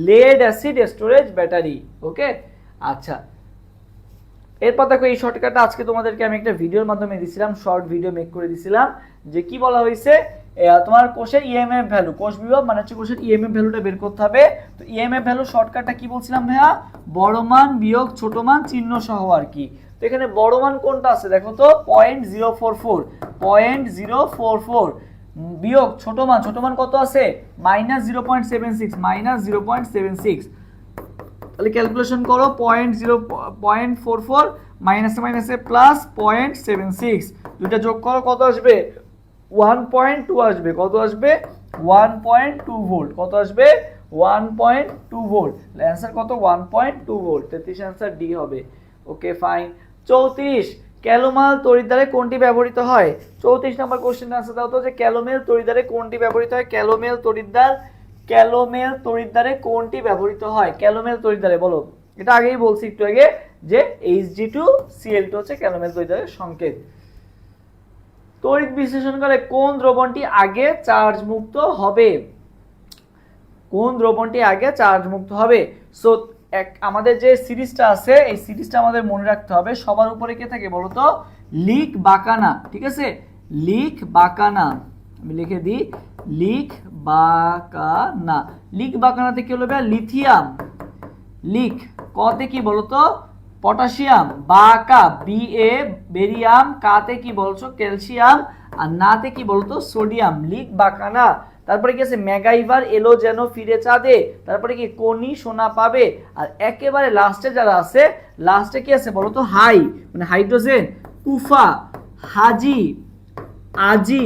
Lead acid storage battery. Okay, আচ্ছা। এরপর দেখো এই শর্টকাটটা আজকে তোমাদেরকে আমি একটা ভিডিওর মাধ্যমে দিছিলাম, শর্ট ভিডিও মেক করে দিছিলাম, যে কি বলা হয়েছে তোমার কোষের ইএমএফ ভ্যালু, কোষ বিভব মানে হচ্ছে কোষের ইএমএফ ভ্যালুটা বের করতে হবে। তো ইএমএফ ভ্যালু শর্টকাটটা কি বলছিলাম ভাইয়া? বড় মান বিয়োগ ছোট মান চিহ্ন সহ আর কি। তো এখানে বড় মান কোনটা আছে দেখো তো, 0.044, 0.044 বিয়োগ ছোট মান কত আছে? -0.76, -0.76। তাহলে ক্যালকুলেশন করো, 0.44 মাইনাসে মাইনাসে প্লাস 0.76, দুইটা যোগ করো কত আসবে? 1.2 আসবে। কত আসবে? 1.2 ভোল্ট। কত আসবে? 1.2 ভোল্ট। অ্যান্সার কত? 1.2 ভোল্ট। 33 অ্যান্সার ডি হবে। Okay fine. 34 ক্যালোমাল তড়িৎদ্বারে কোনটি ব্যবহৃত হয়? 34 নম্বর কোশ্চেন আনসার দাও তো, যে ক্যালোমেল তড়িৎদ্বারে কোনটি ব্যবহৃত হয়? ক্যালোমেল তড়িৎদ্বারে কোনটি ব্যবহৃত হয়? ক্যালোমেল তড়িৎদ্বারে বলো। এটা আগেই বলছি একটু আগে যে Hg2Cl2 হচ্ছে ক্যালোমেল তড়িৎদ্বারের সংকেত। তড়িৎ বিশ্লেষণকালে কোন দ্রবণটি আগে চার্জ মুক্ত হবে? কোন দ্রবণটি আগে চার্জ মুক্ত হবে? সো আমাদের যে সিরিজটা আছে এই সিরিজটা আমাদের মনে রাখতে হবে। সবার উপরে কে থাকে বলো তো? লিক বাকানা। ঠিক আছে, লিক বাকানা, আমি লিখে দিই লিক বাকানা। লিক বাকানাতে কি হলো ভাই? লিথিয়াম। লিক কতে কি বলতো? পটাশিয়াম। বাকা BA বেরিয়াম, কাতে কি বলছো? ক্যালসিয়াম, আর নাতে কি বলতো? সোডিয়াম। লিক বাকানা। তারপরে কি আছে? ম্যাগাইভার এলো যেন ফিরে চাঁদে। তারপরে কি? কোনি সোনা পাবে। আর একেবারে লাস্টে যারা আছে, লাস্টে কি আছে বলতো? হাই মানে হাইড্রোজেন, কুফা, হাজি, আজি,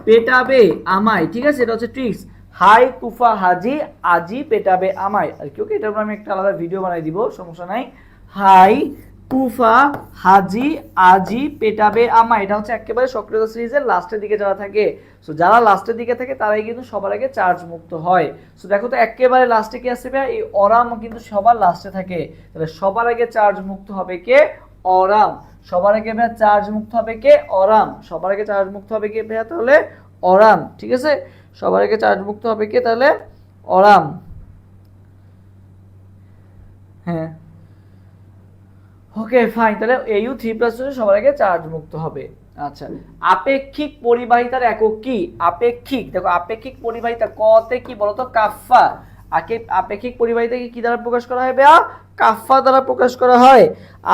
পেটাবে আমায়। ঠিক আছে, এটা হচ্ছে ট্রিক্স। হাই, কুফা, হাজি, আজি, পেটাবে আমায় আর কি। ওকে, এটার উপর আমি একটা আলাদা ভিডিও বানাই দিব, সমস্যা নাই। হাই, কুফা, হাজি, আজি, পেটাবে আমায়, এটা হচ্ছে একেবারে সক্রিয়তা সিরিজের লাস্টের দিকে যারা থাকে। সো যারা লাস্টের দিকে থাকে তারাই কিন্তু সবার আগে চার্জ মুক্ত হয়। সো দেখো তো একেবারে লাস্টে কি আসবে? এই অরাম কিন্তু সবার লাস্টে থাকে। তাহলে সবার আগে চার্জ মুক্ত হবে কে? অরাম। সবার আগে ভাইয়া চার্জ মুক্ত হবে কে? অরাম। সবার আগে চার্জ মুক্ত হবে কে ভাইয়া? তাহলে অরাম। ঠিক আছে, সবার আগে চার্জ মুক্ত হবে কে? তাহলে অরাম। হ্যাঁ, ওকে ফাইন। তাহলে Au3+ সবার আগে চার্জ মুক্ত হবে। আচ্ছা, আপেক্ষিক পরিবাহিতার একক কি? আপেক্ষিক, দেখো আপেক্ষিক পরিবাহিতা কতে কি বলতো? কাফা। আপেক্ষিক পরিবাহিতাকে কি দ্বারা প্রকাশ করা হয় ভাইয়া? কাফা দ্বারা প্রকাশ করা হয়।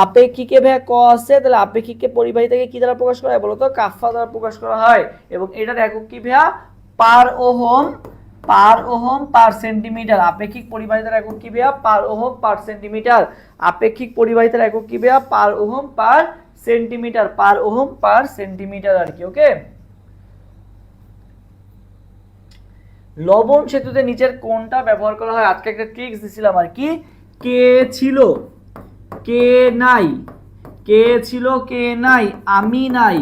আপেক্ষিকে ভাইয়া ক আছে, তাহলে আপেক্ষিক পরিবাহিতাকে কি দ্বারা প্রকাশ করা হয় বলতো? কাফা দ্বারা প্রকাশ করা হয়। এবং এটার একক কি ভাইয়া? পার ওহম, পার ওহম পার সেন্টিমিটার। আপেক্ষিক পরিবাহিতার একক কি ভাইয়া? পার ওহম পার সেন্টিমিটার। আপেক্ষিক পরিবাহিতার একক কি ভাইয়া? পার ওহম পার সেন্টিমিটার, পার ওহম পার সেন্টিমিটার আর কি। ওকে, লবণ সেতুতে নিচের কোনটা ব্যবহার করা হয়? আজকে একটা ট্রিক্স দিছিলাম আর কি। কে ছিল, কে নাই, কে ছিল, কে নাই, আমি নাই,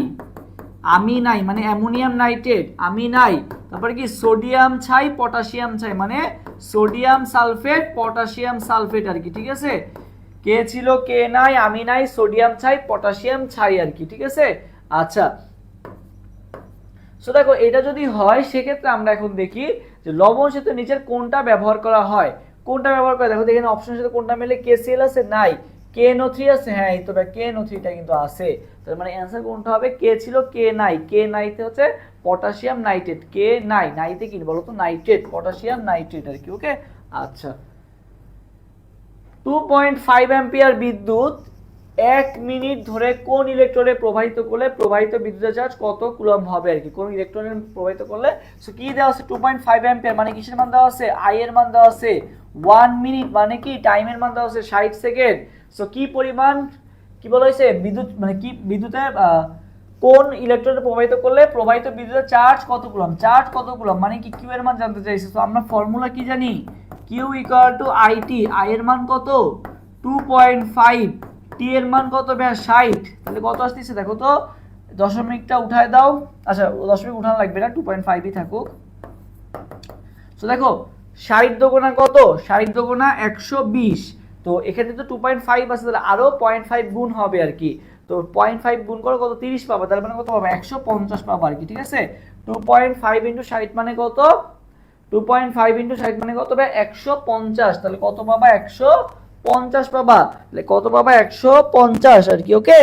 আমি নাই মানে অ্যামোনিয়াম নাইট্রেট, আমি নাই। তারপরে কি? সোডিয়াম ছাই, পটাশিয়াম ছাই মানে সোডিয়াম সালফেট, পটাশিয়াম সালফেট আর কি। ঠিক আছে, কে ছিল, কে নাই, আমি নাই, সোডিয়াম ছাই, পটাশিয়াম ছাই আর কি। ঠিক আছে, আচ্ছা। সো দেখো এটা যদি হয় সেক্ষেত্রে আমরা এখন দেখি যে লবণ সেতু নিচের কোনটা ব্যবহার করা হয়। কোনটা ব্যবহার করে দেখো, এখানে অপশনের সাথে কোনটা মিলে? KCl আছে? নাই। KNO3 আছে? হ্যাঁ, এই তো KNO3টা কিন্তু আছে। তার মানে অ্যান্সার কোনটা হবে? কে ছিল, কে নাই। কে নাইতে হচ্ছে পটাশিয়াম নাইট্রেট। কে নাই, নাইতে কি বলো তো? নাইট্রেট, পটাশিয়াম নাইট্রেট আর কি। ওকে, আচ্ছা। 2.5 অ্যাম্পিয়ার বিদ্যুৎ 1 মিনিট ধরে কোন ইলেকট্রনে প্রবাহিত করলে প্রবাহিত বিদ্যুতের চার্জ কত কুলম্ব হবে আর কি, কোন ইলেকট্রনে প্রবাহিত করলে। সো কি দেওয়া আছে 2.5 অ্যাম্পিয়ার, মানে কিসের মান দেওয়া আছে, আই এর মান দেওয়া আছে। 1 মিনিট মানে কি টাইমের মান দেওয়া আছে 60 সেকেন্ড। সো কি পরিমাণ কি বলা হয়েছে, বিদ্যুৎ মানে কি বিদ্যুতের কোন ইলেকট্রনে প্রবাহিত করলে প্রবাহিত বিদ্যুতের চার্জ কত কুলম্ব, চার্জ কত কুলম্ব মানে কি কিউ এর মান জানতে চাইছে। তো আমরা ফর্মুলা কি জানি, Q equal to IT, I এর মান কত 2.5, টি এর মান কত ভাই 60, তাহলে কত আসতেছে দেখো তো, দশমিকটা উঠায় দাও। আচ্ছা দশমিক উঠানো লাগবে না, 2.5ই থাকুক। তো দেখো 60 দুগুণা কত, 60 দুগুণা 120, তো এখানে তো 2.5 আছে, তাহলে আরো 0.5 গুণ হবে আর কি। তো 0.5 গুণ করো কত 30 পাবা, তার মানে কত পাবা 150 পাবা আর কি, ঠিক আছে। 2.5 ইনটু 60 মানে কত, 2.5 ইনটু 60 মানে কত ভাই 150, তাহলে কত পাবা 150 পাবা, তাহলে কত পাবা 150 আর কি। ওকে,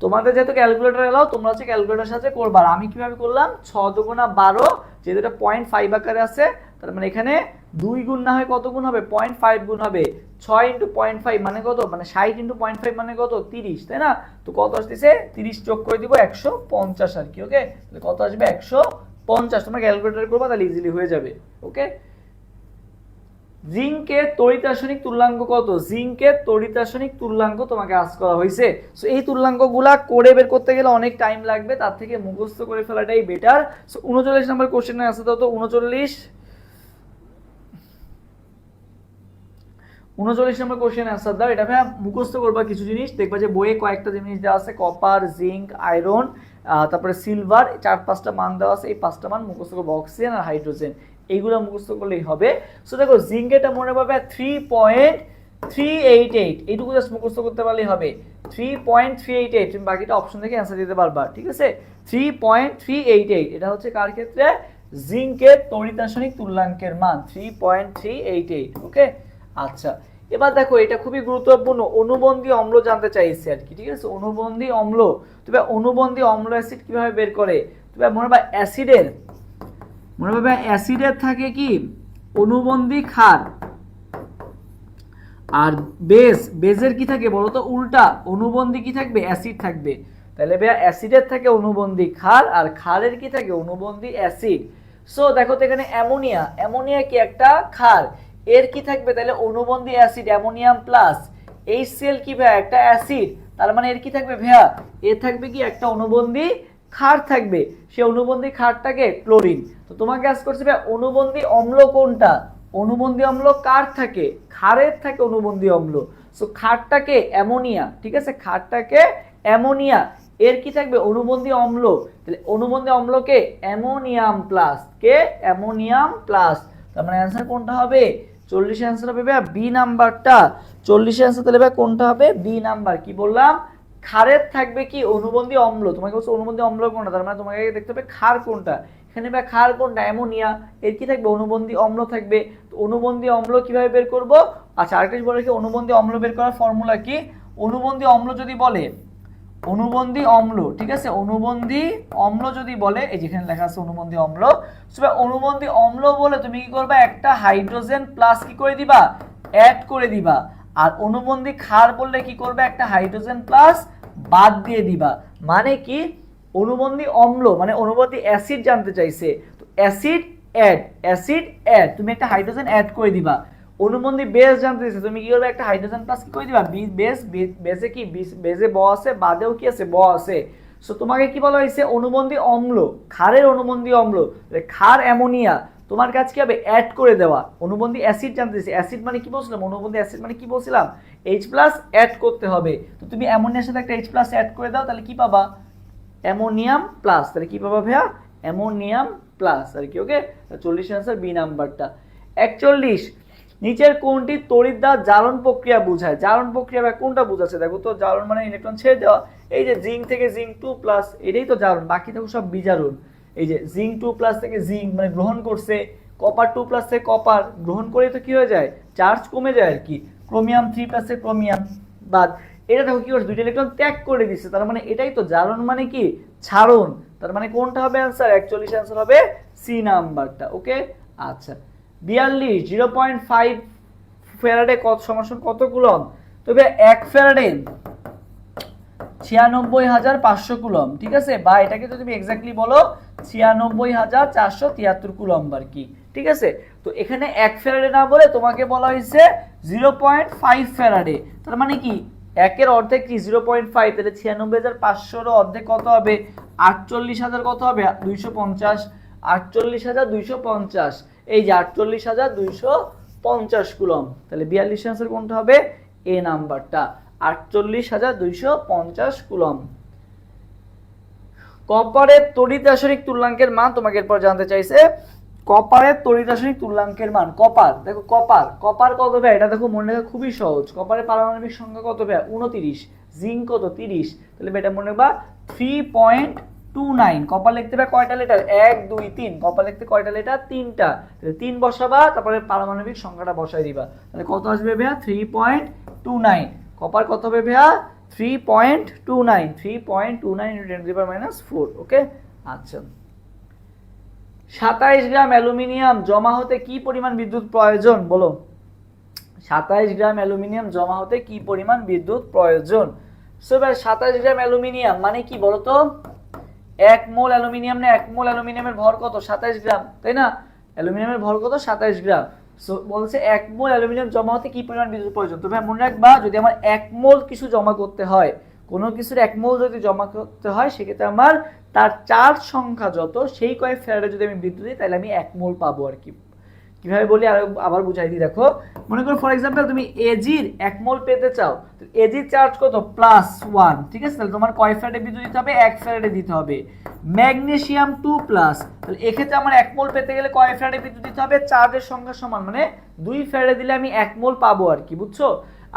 তোমাদের যেহেতু ক্যালকুলেটর এলাও, তোমরা হচ্ছে ক্যালকুলেটরের সাথে করবা। আর আমি কিভাবে করলাম, 6 দুগুণা 12, যেহেতু এটা 0.5 আকারে আছে, তার মানে এখানে 2 গুণ না হয় কত গুণ হবে, 0.5 গুণ হবে। 6 ইনটু 0.5 মানে কত, মানে 60 ইনটু 0.5 মানে কত 30, তাই না। তো কত আসতেছে 30 যোগ করে দিব 150 আর কি। ওকে, তাহলে কত আসবে 150, তোমরা ক্যালকুলেটর করবা তাহলে ইজিলি হয়ে যাবে। ওকে, জিঙ্কের তড়িতাসনিক তুল্যাঙ্ক কত, জিঙ্কের তড়িতাসনিক তুল্যাঙ্ক তোমাকে আস্ক করা হয়েছে। সো এই তুল্যাঙ্কগুলা করে বের করতে গেলে অনেক টাইম লাগবে, তার থেকে মুখস্থ করে ফেলাটাই বেটার। সো 39 নম্বর কোশ্চেনের আছে তো 39 নম্বর কোশ্চেন অ্যান্সার দাও। এটা ভাই মুখস্থ করবা কিছু জিনিস, দেখবা যে বইয়ে কয়েকটা জিনিস দেওয়া আছে, কপার, জিঙ্ক, আয়রন, তারপরে সিলভার, 4-5টা মান দেওয়া আছে, এই 5টা মান মুখস্থ করবো, অক্সিজেন আর হাইড্রোজেন, এইগুলো মুখস্থ করলেই হবে। সো দেখো জিঙ্কেরটা মনে পাবে 3.388, এইটুকু জাস্ট মুখস্থ করতে পারলেই হবে, 3.388, তুমি বাকিটা অপশন দেখে অ্যান্সার দিতে পারবা, ঠিক আছে। 3.388 এটা হচ্ছে কার ক্ষেত্রে, জিঙ্কের তড়িতাসনিক তুল্যাঙ্কের মান 3.388। ওকে, আচ্ছা এবার দেখো এটা খুবই গুরুত্বপূর্ণ, অনুবন্ধী অম্ল জানতে চাইছে আর কি, ঠিক আছে। অনুবন্ধী অম্ল, তবে অনুবন্ধী অম্ল অ্যাসিড কিভাবে বের করে, তবে মনে রাখবা অ্যাসিডের থাকে কি অনুবন্ধী ক্ষার, আর বেজের কি থাকে বলতো উল্টা, অনুবন্ধী কি থাকবে অ্যাসিড থাকবে। তাহলে ভাইয়া অ্যাসিডের থাকে অনুবন্ধী ক্ষার, আর ক্ষারের কি থাকে অনুবন্ধী অ্যাসিড। সো দেখো তো এখানে অ্যামোনিয়া কি একটা ক্ষার, এর কি থাকবে তাহলে অনুবন্ধী অ্যাসিড অ্যামোনিয়াম প্লাস, HCl কি ভাইয়া একটা অ্যাসিড, তার মানে এর কি থাকবে ভাইয়া, এর থাকবে কি একটা অনুবন্ধী ক্ষার থাকবে, সে অনুবন্ধী ক্ষারটাকে ক্লোরিন। তো তোমাকে আজ করছে ভাই অনুবন্ধী অম্ল কোনটা, অনুবন্ধী অম্ল কার থাকে, ক্ষারের থাকে অনুবন্ধী অম্ল। সো ক্ষারটাকে অ্যামোনিয়া, ঠিক আছে, ক্ষারটাকে অ্যামোনিয়া, এর কি থাকবে অনুবন্ধী অম্ল, তাহলে অনুবন্ধী অম্লকে অ্যামোনিয়াম প্লাস, কে অ্যামোনিয়াম প্লাস, তার মানে অ্যান্সার কোনটা হবে 40 অ্যান্সার হবে ভাই বি নাম্বারটা, 40 অ্যান্সার তাহলে ভাই কোনটা হবে বি নাম্বার। কি বললাম, ক্ষারের থাকবে কি অনুবন্ধী অম্ল, তোমাকে বলছে অনুবন্ধী অম্ল কোনটা, তার মানে তোমাকে দেখতে হবে ক্ষার কোনটা, এখানে ভাই ক্ষার কোনটা অ্যামোনিয়া, এর কি থাকবে অনুবন্ধী অম্ল থাকবে। তো অনুবন্ধী অম্ল কিভাবে বের করব, আচ্ছা আরেকটা বলে কি অনুবন্ধী অম্ল বের করার ফর্মুলা কি, অনুবন্ধী অম্ল যদি বলে, অনুবন্ধী অম্ল, ঠিক আছে, অনুবন্ধী অম্ল যদি বলে, এই যেখানে লেখা আছে অনুবন্ধী অম্ল, অনুবন্ধী অম্ল বলে তুমি কি করবে একটা হাইড্রোজেন প্লাস কি করে দিবা অ্যাড করে দিবা, আর অনুবন্ধী ক্ষার বললে কি করবে একটা হাইড্রোজেন প্লাস বাদ দিয়ে দিবা। মানে কি অনুবন্ধী অম্ল মানে অনুবন্ধী অ্যাসিড জানতে চাইছে, তো অ্যাসিড অ্যাড তুমি একটা হাইড্রোজেন অ্যাড করে দিবা। অনুবন্ধী বেস জানতে চাইছে, তুমি কি করবে একটা হাইড্রোজেন প্লাস কি করে দিবা বেসে কি বেসে ব আছে, বাদেও কি আছে ব আছে। সো তোমাকে কি বলা হয়েছে অনুবন্ধী অম্ল, ক্ষারের অনুবন্ধী অম্ল, ক্ষার অ্যামোনিয়া, তোমার কাছে কি হবে অ্যাড করে দেওয়া। অনুবন্ধী অ্যাসিড জানতে চাইছে, অ্যাসিড মানে কি বলছিলাম, অনুবন্ধী অ্যাসিড মানে কি বলছিলাম H+ অ্যাড করতে হবে। তো তুমি অ্যামোনিয়ার সাথে একটা H+ অ্যাড করে দাও, তাহলে কি পাবা অ্যামোনিয়াম প্লাস, তাহলে কি পাবা ভাইয়া অ্যামোনিয়াম প্লাস আর কি। ওকে, 40 অ্যান্সার বি নাম্বারটা। 41 নিচের কোনটি তড়িৎদ্বার জারণ প্রক্রিয়া বোঝায়, জারণ প্রক্রিয়া বা কোনটা বোঝাচ্ছে, দেখো তো জারণ মানে ইলেকট্রন ছেড়ে দেওয়া, এই যে জিঙ্ক থেকে জিঙ্ক 2+, এটাই তো জারণ, বাকি দেখো সব বিজারণ। এই যে জিঙ্ক 2+ থেকে জিঙ্ক মানে গ্রহণ করছে, কপার 2+ থেকে কপার গ্রহণ করে তো কি হয়ে যায় চার্জ কমে যায় আর কি, ক্রোমিয়াম 3+ থেকে ক্রোমিয়াম বাদ, এটা দেখো কি করছে দুইটা ইলেকট্রন ত্যাগ করে দিচ্ছে, তার মানে এটাই তো জারণ মানে কি ছাড়ন, তার মানে কোনটা হবে অ্যান্সার 41 অ্যান্সার হবে সি নাম্বারটা। ওকে, আচ্ছা 42 0.5 ফ্যারাডে কত সমান কত কুলম্ব, তবে 1 ফ্যারাডে 96,500 কুলম্ব, ঠিক আছে, বা এটাকে যদি তুমি এক্স্যাক্টলি বলো 96,473 কুলম্ব আর কি, ঠিক আছে। তো এখানে 1 ফ্যারাডে না বলে তোমাকে বলা হয়েছে 0.5 ফ্যারাডে, তার মানে কি একের অর্ধেক কি 0.5, তাহলে 96,500 অর্ধেক কত হবে 48,000, কত হবে 250, 48,250, এই যে 48,250 কুলম্ব, তাহলে 42 আনসার কোনটা হবে এ নাম্বারটা 48,250 কুলম্ব। কপারের তড়িৎ রাসায়নিক তুল্যাঙ্কের মান তোমাকে এরপর জানতে চাইছে, কপারের তড়িৎ রাসায়নিক তুল্যাঙ্কের মান। কপার দেখো, কপার কত ভাই, এটা দেখো মনে রাখা খুবই সহজ। কপারের পারমাণবিক সংখ্যা কত ভাই 29, জিঙ্ক কত 30, তাহলে এটা মনে রাখবা 3.29। কপার লিখতে হবে কয়টা লেটার 1 2 3, কপার লিখতে কয়টা লেটার 3টা, তাহলে 3 বসাবা, তারপরে পারমাণবিক সংখ্যাটা বসাই দিবা, তাহলে কত আসবে ভাইয়া 3.29। কপার কত হবে ভাইয়া 3.29, 3.29 × 10⁻⁴, ওকে। আচ্ছা, 27 গ্রাম অ্যালুমিনিয়াম জমা হতে কি পরিমাণ বিদ্যুৎ প্রয়োজন বলো। 27 গ্রাম অ্যালুমিনিয়াম জমা হতে কি পরিমাণ বিদ্যুৎ প্রয়োজন। সো ভাই 27 গ্রাম অ্যালুমিনিয়াম মানে কি বলো তো, 1 মোল অ্যালুমিনিয়াম না, 1 মোল অ্যালুমিনিয়ামের ভর কত 27 গ্রাম, তাই না, অ্যালুমিনিয়ামের ভর কত 27 গ্রাম। সো বলছে 1 মোল অ্যালুমিনিয়াম জমা হতে কি পরিমাণ বিদ্যুৎ প্রয়োজন। তো ভাই মনে রাখবা, যদি আমার 1 মোল কিছু জমা করতে হয়, কোনো কিছুর 1 মোল যদি জমা করতে হয়, সেক্ষেত্রে আমার তার চার্জ সংখ্যা যত, সেই কয়েক ফ্যারাডে যদি আমি বিদ্যুৎ দিই, তাহলে আমি 1 মোল পাবো আর কি। কিভাবে বলি আবার বুঝাই দিই, দেখো মনে করো ফর এক্সাম্পল তুমি এজির 1 মোল পেতে চাও, তো এজির চার্জ কত +1, ঠিক আছে, তাহলে তোমার কয় ফ্যারাডে বিদ্যুৎ দিতে হবে 1 ফ্যারাডে দিতে হবে। ম্যাগনেসিয়াম 2+, তাহলে এক্ষেত্রে আমার 1 মোল পেতে গেলে কয় ফ্যারাডে বিদ্যুৎ দিতে হবে, চার্জের সংখ্যা সমান, মানে 2 ফ্যারাডে দিলে আমি 1 মোল পাবো আর কি, বুঝছো।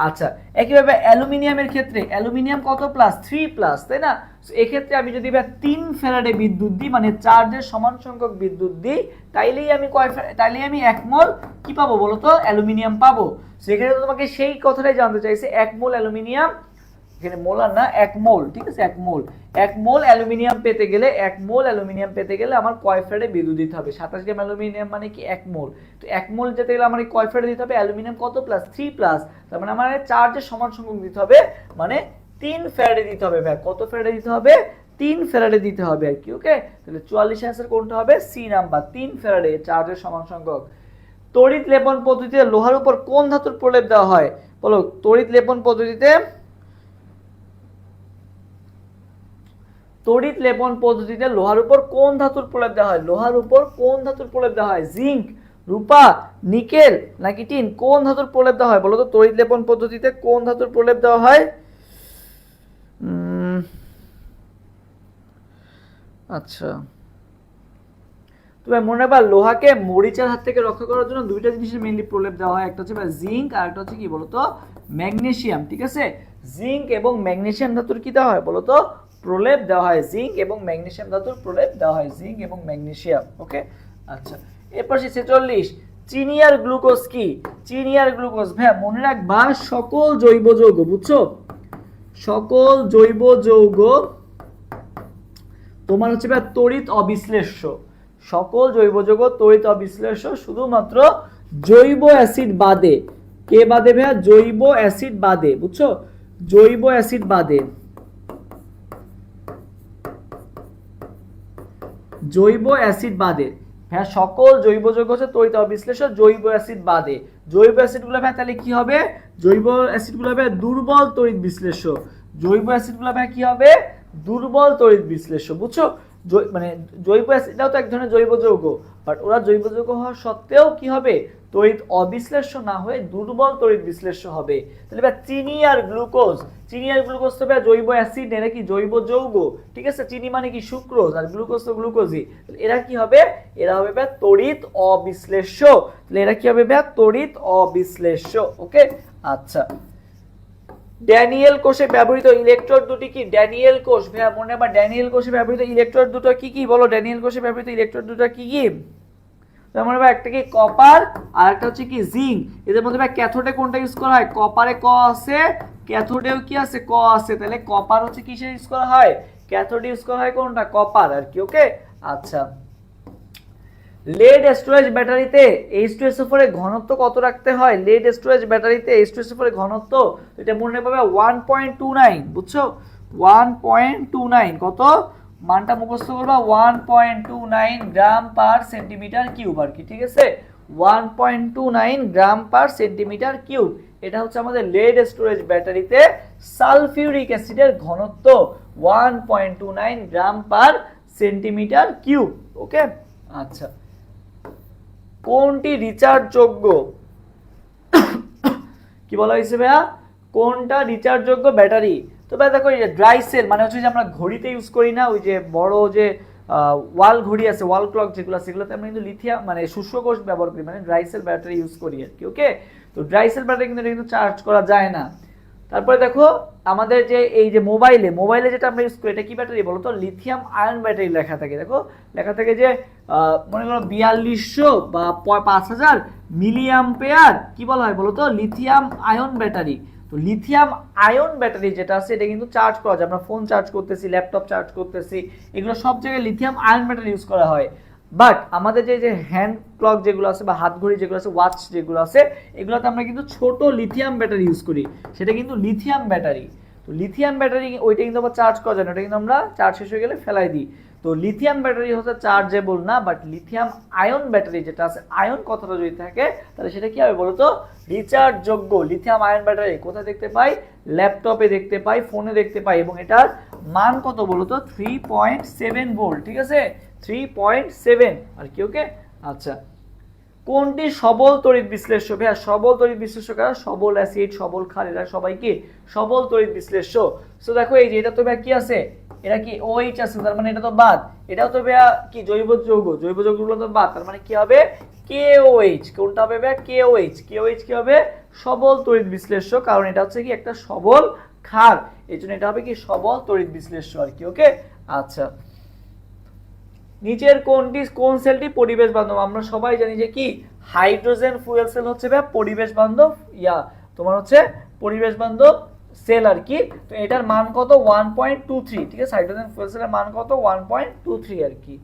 আচ্ছা, একইভাবে অ্যালুমিনিয়ামের ক্ষেত্রে অ্যালুমিনিয়াম কত +3+, তাই না, এক্ষেত্রে আমি যদি 3 ফ্যারাডে বিদ্যুৎ দিই, মানে চার্জের সমান সংখ্যক বিদ্যুৎ দিই, তাইলেই আমি 1 মোল কি পাবো বলো তো, অ্যালুমিনিয়াম পাবো। সেখানে তোমাকে সেই কথাটাই জানতে চাইছে, 1 মোল অ্যালুমিনিয়াম, এখানে মোলার না 1 মোল, ঠিক আছে, 1 মোল অ্যালুমিনিয়াম পেতে গেলে, 1 মোল অ্যালুমিনিয়াম পেতে গেলে আমার কয় ফ্যারাডে বিদ্যুৎ দিতে হবে। 27 গ্রাম অ্যালুমিনিয়াম মানে কি 1 মোল, তো 1 মোল যেতে গেলে আমার কয় ফ্যারাডে দিতে হবে, অ্যালুমিনিয়াম কত +3+, তার মানে আমার চার্জের সমান সংখ্যক দিতে হবে, মানে 3 ফ্যারাডে দিতে হবে। ভাই কত ফ্যারাডে দিতে হবে, 3 ফ্যারাডে দিতে হবে আর কি, ওকে। তাহলে 44 অ্যান্সার কোনটা হবে, সি নাম্বার 3 ফ্যারাডে চার্জের সমান সংখ্যক। তড়িৎ লেপন পদ্ধতিতে লোহার উপর কোন ধাতুর প্রলেপ দেওয়া হয় বলো। তড়িৎ লেপন পদ্ধতিতে লোহার উপর কোন ধাতুর প্রলেপ দেওয়া হয়, লোহার উপর কোন ধাতুর প্রলেপ দেওয়া হয়, জিঙ্ক, রূপা, নিকেল নাকি টিন, কোন ধাতুর প্রলেপ দেওয়া হয় বলো তো। তড়িৎ লেপন পদ্ধতিতে কোন ধাতুর প্রলেপ দেওয়া হয়। আচ্ছা, তবে মনে রাখবা, লোহাকে মরিচার হাত থেকে রক্ষা করার জন্য দুইটা জিনিসের মেইনলি প্রলেপ দেওয়া হয়, একটা হচ্ছে জিঙ্ক আর একটা হচ্ছে কি বলতো ম্যাগনেসিয়াম, ঠিক আছে। জিঙ্ক এবং ম্যাগনেসিয়াম ধাতুর কি দেওয়া হয় বলতো, প্রলেপ দেওয়া হয়, জিঙ্ক এবং ম্যাগনেসিয়াম ধাতুর প্রলেপ দেওয়া হয়, জিঙ্ক এবং ম্যাগনেসিয়াম, ওকে। আচ্ছা, এরপর 46 চিনি আর গ্লুকোজ কি। চিনি আর গ্লুকোজ ভাই মনে রাখবা, সকল জৈব যৌগ, বুঝছো, সকল জৈব যৌগ তোমার হচ্ছে ভাই তড়িৎ অবিশ্লেষ্য, সকল জৈব যৌগ তড়িৎ অবিশ্লেষ্য, শুধুমাত্র জৈব অ্যাসিড বাদে। কে বাদে ভাইয়া, জৈব অ্যাসিড বাদে, বুঝছো, জৈব অ্যাসিড বাদে, জৈব অ্যাসিড বাদে। হ্যাঁ, সকল জৈব যৌগ হচ্ছে তড়িৎ অবিশ্লেষ্য, জৈব অ্যাসিড বাদে। জৈব অ্যাসিডগুলো ভাই তাহলে কি হবে, জৈব অ্যাসিডগুলো হবে দুর্বল তড়িৎ বিশ্লেষ্য, জৈব অ্যাসিডগুলো ভাই কি হবে, দুর্বল তড়িৎ বিশ্লেষ্য, বুঝছো। মানে জৈব অ্যাসিডটাও তো এক ধরনের জৈব যৌগ, বাট ওরা জৈব যৌগ হওয়া সত্ত্বেও কি হবে, তড়িৎ অবিশ্লেষ্য না হয়ে দুর্বল তড়িৎ বিশ্লেষ্য হবে। তাহলে ভাই চিনি আর গ্লুকোজ, চিনি আর গ্লুকোজ তো ভাই জৈব অ্যাসিড, এরা কি জৈব যৌগ, ঠিক আছে। চিনি মানে কি সুক্রোজ, আর গ্লুকোজ তো গ্লুকোজই, এরা কি হবে, এরা হবে ভাই তড়িৎ অবিশ্লেষ্য। তাহলে এরা কি হবে ভাই, তড়িৎ অবিশ্লেষ্য, ওকে। আচ্ছা, ড্যানিয়েল কোষে ব্যবহৃত ইলেকট্রোড দুটি কি। ড্যানিয়েল কোষ ভাইয়া মনে রাখবা, ড্যানিয়েল কোষে ব্যবহৃত ইলেকট্রোড দুটো কি কি বলো। ড্যানিয়েল কোষে ব্যবহৃত ইলেকট্রোড দুটো কি কি, মনে রাখবা, একটা কি কপার আর একটা হচ্ছে কি জিঙ্ক। এদের মধ্যে ভাই ক্যাথোডে কোনটা ইউজ করা হয়, কপারে ক আছে, ক্যাথোডেও কি আছে, ক আছে, তাহলে কপার হচ্ছে কিসে ইউজ করা হয়, ক্যাথোডে ইউজ করা হয় কোনটা, কপার আর কি, ওকে। আচ্ছা, লেড স্টোরেজ ব্যাটারিতে H2SO4 এর ঘনত্ব কত রাখতে হয়? লেড স্টোরেজ ব্যাটারিতে H2SO4 এর ঘনত্ব এটা মনে রাখবে 1.29, বুঝছো? 1.29 কত মানটা মুখস্থ করবা, 1.29 গ্রাম পার সেন্টিমিটার কিউব আর কি, ঠিক আছে? 1.29 গ্রাম পার সেন্টিমিটার কিউব, এটা হচ্ছে আমাদের লেড স্টোরেজ ব্যাটারিতে সালফিউরিক অ্যাসিডের ঘনত্ব 1.29 গ্রাম পার সেন্টিমিটার কিউব। ওকে, আচ্ছা, কোনটি রিচার্জযোগ্য? কি বলা হয়েছে ভাইয়া? কোনটা রিচার্জযোগ্য ব্যাটারি? তো ভাই দেখো, এই যে ড্রাই সেল মানে হচ্ছে যে আমরা ঘড়িতে ইউজ করি না, ওই যে বড় যে ওয়াল ঘড়ি আছে, ওয়াল ক্লক যেগুলো, সেগুলোতে আমরা কিন্তু লিথিয়াম মানে শুষ্ক কোষ ব্যবহার করি, মানে ড্রাই সেল ব্যাটারি ইউজ করি আর কি। ওকে, তো ড্রাই সেল ব্যাটারি কিন্তু চার্জ করা যায় না। তারপরে দেখো আমাদের যে এই যে মোবাইলে যেটা আমরা ইউজ করি, এটা কি ব্যাটারি বলো তো? লিথিয়াম আয়ন ব্যাটারি লেখা থাকে। দেখো লেখা থাকে যে মনে করো 4200 বা 5000 মিলি অ্যাম্পিয়ার, কি বলা হয় বলো তো? Lithium ion battery. তো লিথিয়াম আয়ন ব্যাটারি যেটা আছে এটা কিন্তু চার্জ করা যায়, আমরা ফোন চার্জ করতেছি, ল্যাপটপ চার্জ করতেছি, এগুলো সব জায়গায় লিথিয়াম আয়ন ব্যাটারি ইউজ করা হয়। বাট আমাদের যে হ্যান্ড ক্লক যেগুলো আছে বা হাত ঘড়ি যেগুলো আছে, ওয়াচ যেগুলো আছে, এগুলোতে আমরা কিন্তু ছোট লিথিয়াম ব্যাটারি ইউজ করি, সেটা কিন্তু লিথিয়াম ব্যাটারি। তো লিথিয়াম ব্যাটারি ওইটা কিন্তু আবার চার্জ করা যায় না, ওটা কিন্তু আমরা চার্জ শেষ হয়ে গেলে ফেলাই দিই। তো লিথিয়াম ব্যাটারি হচ্ছে চার্জেবল না, বাট লিথিয়াম আয়ন ব্যাটারি যেটা আছে, আয়ন কথাটা যদি থাকে তাহলে সেটা কি হবে বলো তো? রিচার্জযোগ্য। লিথিয়াম আয়ন ব্যাটারি কোথায় দেখতে পাই? ল্যাপটপে দেখতে পাই, ফোনে দেখতে পাই, এবং এটার মান কত বলো তো? 3.7 ভোল্ট, ঠিক আছে? 3.7 আর কি। ওকে, আচ্ছা, কোনটি সবল তড়িৎ বিশ্লেষ্য? ভাইয়া সবল তড়িৎ বিশ্লেষ্য কারা? সবল অ্যাসিড, সবল ক্ষার, এরা সবাই কি সবল তড়িৎ বিশ্লেষ্য। সো দেখো এই যে এটা তো ভাইয়া কি আছে? এটা কি OH আছে, তার মানে এটা তো বাদ। এটাও তো ভাইয়া কি জৈব যৌগ, জৈব যৌগগুলো তো বাদ, তার মানে কি হবে? KOH। কোনটা হবে ভাইয়া? KOH। KOH কি হবে? সবল তড়িৎ বিশ্লেষ্য, কারণ এটা হচ্ছে কি একটা সবল ক্ষার, এই জন্য এটা হবে কি সবল তড়িৎ বিশ্লেষ্য আর কি। ওকে, আচ্ছা, নিচের কোন সেলটি পরিবেশ বান্ধব? আমরা সবাই জানি যে কি হাইড্রোজেন ফুয়েল সেল হচ্ছে ভাই পরিবেশ বান্ধব, তোমার হচ্ছে পরিবেশ বান্ধব সেল আর কি। তো এটার মান কত? 1.23, ঠিক আছে? হাইড্রোজেন ফুয়েল সেলের মান কত? 1.23 আর কি।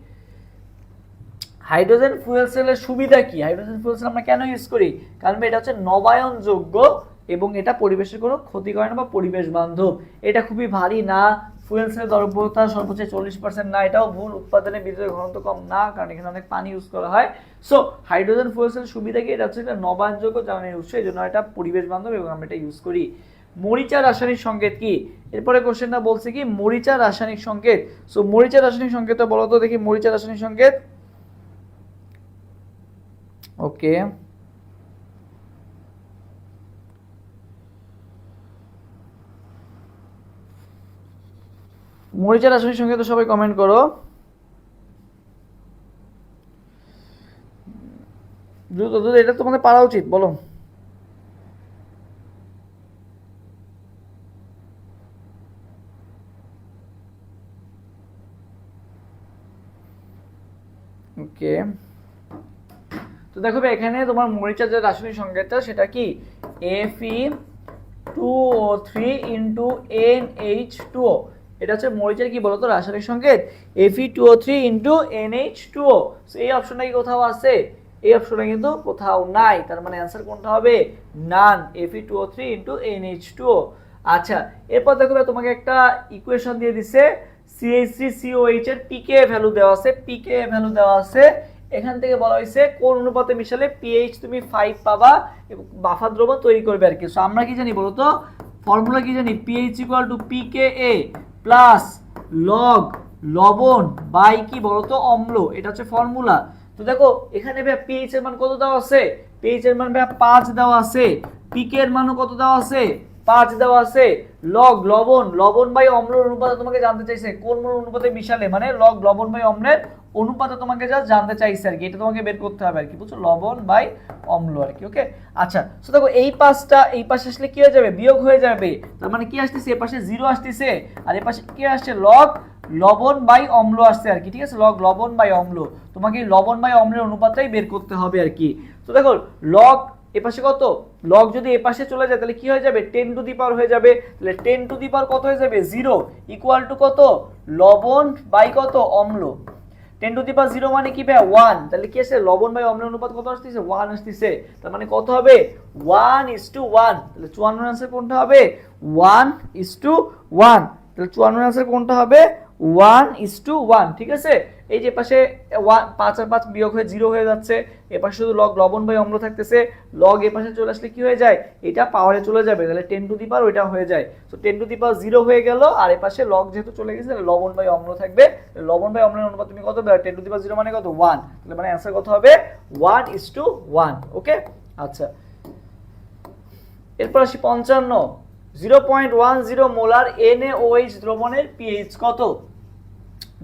হাইড্রোজেন ফুয়েল সেলের সুবিধা কি? হাইড্রোজেন ফুয়েল সেল আমরা কেন ইউজ করি? কারণ এটা হচ্ছে নবায়নযোগ্য এবং এটা পরিবেশের কোনো ক্ষতি করে না বা পরিবেশ বান্ধব। এটা খুবই ভারী না, ফুয়েল সেলের দ্রব্যতা সর্বোচ্চ 40% না, এটাও ভুল, উৎপাদনে বিদ্যুতের ঘনত্ব কম না, কারণ এখানে অনেক পানি ইউজ করা হয়। সো হাইড্রোজেন ফুয়েল সেলের সুবিধা কি? এটা হচ্ছে একটা নবায়নযোগ্য জ্বালানির উৎস, এই জন্য এটা পরিবেশ বান্ধব এবং আমরা এটা ইউজ করি। মরিচার রাসায়নিক সংকেত কি? এরপরে কোশ্চেনটা বলছে কি মরিচার রাসায়নিক সংকেত। সো মরিচার রাসায়নিক সংকেত বলো তো দেখি, মরিচার রাসায়নিক সংকেত। ওকে, মরিচার রাসায়নিক সংকেত সবাই কমেন্ট করো। দ্রুত দ্রুত, এটা তোমাদের পারা উচিত, বলো। ওকে, তো দেখো এখানে তোমার মরিচার যে রাসায়নিক সংকেতটা সেটা কি Fe2O3 ইন্টু NH2O। এটা হচ্ছে মরিচের কি বলতো রাসায়নিক সংকেত Fe2O3 ইন্টু NH2O। এই অপশনটা কি কোথাও আছে? এই অপশনটা কিন্তু কোথাও নাই, তার মানে অ্যান্সার কোনটা হবে? নান, Fe2O3 ইন্টু NH2O। আচ্ছা, এরপর দেখো তোমাকে একটা ইকুয়েশন দিয়ে দিছে, CH3COH এর পিকে ভ্যালু দেওয়া আছে, পিকে ভ্যালু দেওয়া আছে। এখান থেকে বলা হয়েছে কোন অনুপাতে মিশালে পিএইচ তুমি 5 পাবা এবং বাফা দ্রবণ তৈরি করবে আর কি। সো আমরা কি জানি বলো তো? ফর্মুলা কি জানি? PH equal to pKa plus log লবণ বাই কি বলো তো অম্ল, এটা হচ্ছে ফর্মুলা। তো দেখো এখানে ভাই পিএইচ এর মান কত দেওয়া আছে? পিএইচ এর মান ভাই 5 দেওয়া আছে, পিকে এর মানও কত দেওয়া আছে? 5 দেওয়া আছে। লগ লবণ বাই অম্লের অনুপাত তোমাকে জানতে চাইছে, কোন অনুপাতে মিশালে, মানে লগ লবণ বাই অম্লের অনুপাতে তোমাকে যা জানতে চাইছে আর কি, এটা তোমাকে বের করতে হবে আর কি, বুঝছো? লবণ বাই অম্ল আর কি। ওকে, আচ্ছা, সো দেখো এই পাশটা এই পাশে আসলে কি হয়ে যাবে? বিয়োগ হয়ে যাবে, তার মানে কি আসতেছে? এই পাশে 0 আসতেছে আর এই পাশে কি আসছে? লগ লবণ বাই অম্ল আসছে আর কি, ঠিক আছে? লগ লবণ বাই অম্ল, তোমাকে লবণ বাই অম্লের অনুপাতটাই বের করতে হবে আর কি। তো দেখো লগ এপাশে কত? লগ যদি এপাশে চলে যায় তাহলে কি হয়ে যাবে? 10 টু দি পাওয়ার হয়ে যাবে, তাহলে 10 টু দি পাওয়ার কত হয়ে যাবে? 0 ইকুয়াল টু কত? লবণ বাই কত? অম্ল। 10 টু দি পাওয়ার 0 মানে কি ভাইয়া 1, তাহলে কি আছে লবণ বাই অম্লের অনুপাত কত আসতেছে 1 আসতেছে, তার মানে কত হবে 1:1, তাহলে 54 আনসার কোনটা হবে 1:1, তাহলে 54 আনসার কোনটা হবে 1:1, ঠিক আছে। এই যে পাশে 5 আর 5 বিয়োগ হয়ে 0 হয়ে যাচ্ছে, এ পাশে শুধু লগ লবণ বাই অম্ল থাকতেছে, লগ এ পাশে চলে আসলে কি হয়ে যায় এটা পাওয়ারে চলে যাবে, তাহলে 10 টু দি পাওয়ার ওইটা হয়ে যায়, তো 10 টু দি পাওয়ার 0 হয়ে গেল, আর এ পাশে লগ যেহেতু চলে গেছে তাহলে লবণ বাই অম্ল থাকবে, লবণ বাই অম্লের অনুপাত তুমি কত পাবে 10 টু দি পাওয়ার 0 মানে কত 1, তাহলে মানে आंसर কত হবে 1:1, ওকে। আচ্ছা, এরপর আসি 55, 0.10 মোলার NaOH দ্রবণের pH কত?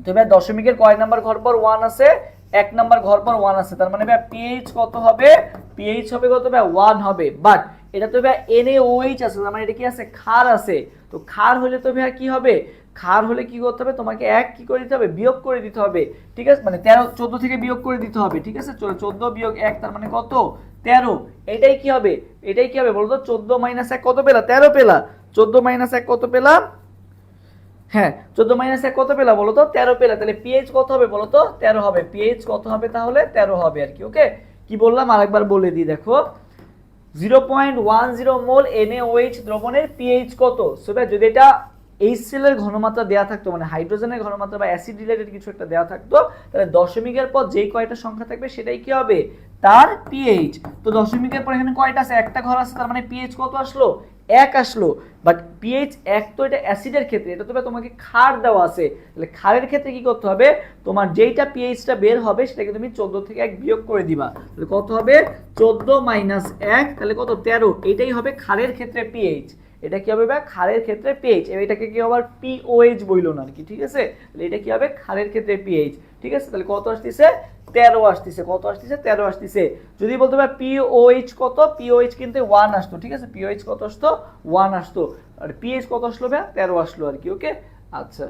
তো ভাই দশমিকের কয় নাম্বার ঘর পর 1 আছে, 1 নাম্বার ঘর পর 1 আছে, তার মানে ভাই pH কত হবে, pH হবে কত ভাই 1 হবে, বাট এটা তো ভাই NaOH আছে, তার মানে এটা কি আছে ক্ষার আছে, তো ক্ষার হলে তো ভাই কি হবে, ক্ষার হলে কি করতে হবে তোমাকে 1 কি করে দিতে হবে বিয়োগ করে দিতে হবে, ঠিক আছে, মানে 13 14 থেকে বিয়োগ করে দিতে হবে, ঠিক আছে, 14 বিয়োগ 1 তার মানে কত 13, এটাই কি হবে, এটাই কি হবে বলো তো 14 - 1 কত পেলা 13 পেলা, 14 - 1 কত পেলা, হ্যাঁ 14 - 1 কত পেলা বলো তো 13 পেলা, তাহলে pH কত হবে বলো তো 13 হবে, pH কত হবে তাহলে 13 হবে আর কি, ওকে। কি বললাম আরেকবার বলে দিই দেখো, 0.10 মোল NaOH দ্রবণের pH কত, সো ভাই যদি এটা HCl এর ঘনমাত্রা দেয়া থাকতো, মানে হাইড্রোজেনের ঘনমাত্রা বা অ্যাসিড রিলেটেড কিছু একটা দেয়া থাকতো, তাহলে দশমিকের পর যেই কয়টা সংখ্যা থাকবে সেটাই কি হবে তার pH, তো দশমিকের পর এখানে কয়টা আছে একটা ঘর আছে, তার মানে pH কত আসলো 1 আসলো, বাট pH 1 তো এটা অ্যাসিডের ক্ষেত্রে, এটা তো তোমাকে ক্ষার দেওয়া আছে, তাহলে ক্ষারের ক্ষেত্রে কি করতে হবে তোমার যেইটা pHটা বের হবে সেটাকে তুমি 14 থেকে 1 বিয়োগ করে দিবা, তাহলে কত হবে 14 - 1, তাহলে কত 13, এটাই হবে ক্ষারের ক্ষেত্রে pH, এটা কি হবে ভাই ক্ষারের ক্ষেত্রে pH, এটাকে কি আবার POH বইলো না আর কি, ঠিক আছে, তাহলে এটা কি হবে ক্ষারের ক্ষেত্রে pH, ঠিক আছে, তাহলে কত আসতেছে 13 আসতেছে, কত আসতেছে 13 আসতেছে, যদি বলতে পারে POH কত, POH কিন্তু 1 আসতো, ঠিক আছে, POH কত আসতো 1 আসতো, আর pH কত আসলো ভাই 13 আসলো আর কি, ওকে। আচ্ছা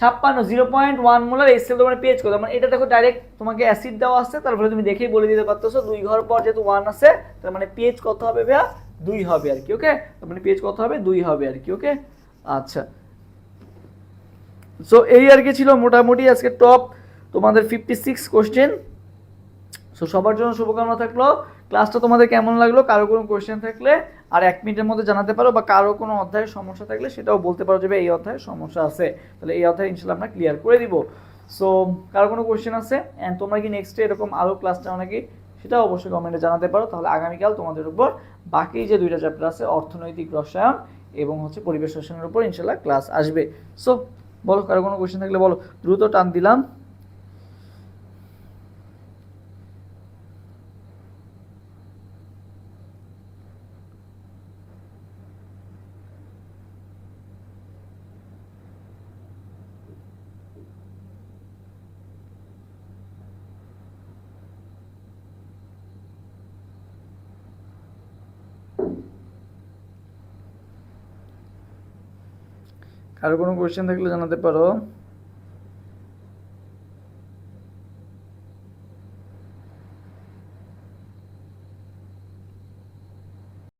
56, 0.1 মোলার HCl তোমার pH কত, মানে এটা দেখো ডাইরেক্ট তোমাকে অ্যাসিড দেওয়া আছে, তারপরে তুমি দেখেই বলে দিতে পারতেছো দুই ঘর পর যেহেতু 1 আছে, তার মানে pH কত হবে ভাইয়া 2 হবে আর কি, ওকে, তার মানে pH কত হবে 2 হবে আর কি, ওকে। আচ্ছা সো এই আর কি ছিল মোটামুটি আজকে টপ তোমাদের 56 কোশ্চেন। সো সবার জন্য শুভকামনা থাকলো, ক্লাসটা তোমাদের কেমন লাগলো, কারো কোনো কোশ্চেন থাকলে আর 1 মিনিটের মধ্যে জানাতে পারো, বা কারো কোনো অধ্যায়ের সমস্যা থাকলে সেটাও বলতে পারো যে এই অধ্যায়ের সমস্যা আছে, তাহলে এই অধ্যায় ইনশাআল্লাহ আমরা ক্লিয়ার করে দিব। সো কারো কোনো কোশ্চেন আছে অ্যান্ড তোমরা কি নেক্সট ডে এরকম আরও ক্লাস চাও নাকি সেটাও অবশ্যই কমেন্টে জানাতে পারো, তাহলে আগামীকাল তোমাদের উপর বাকি যে দুইটা চ্যাপ্টার আছে অর্থনৈতিক রসায়ন এবং হচ্ছে পরিবেশ রসায়নের উপর ইনশাআল্লাহ ক্লাস আসবে। সো বলো কারো কোনো কোশ্চেন থাকলে বলো, দ্রুত টান দিলাম। কারো কোনো কোশ্চেন থাকলে জানাতে পারো।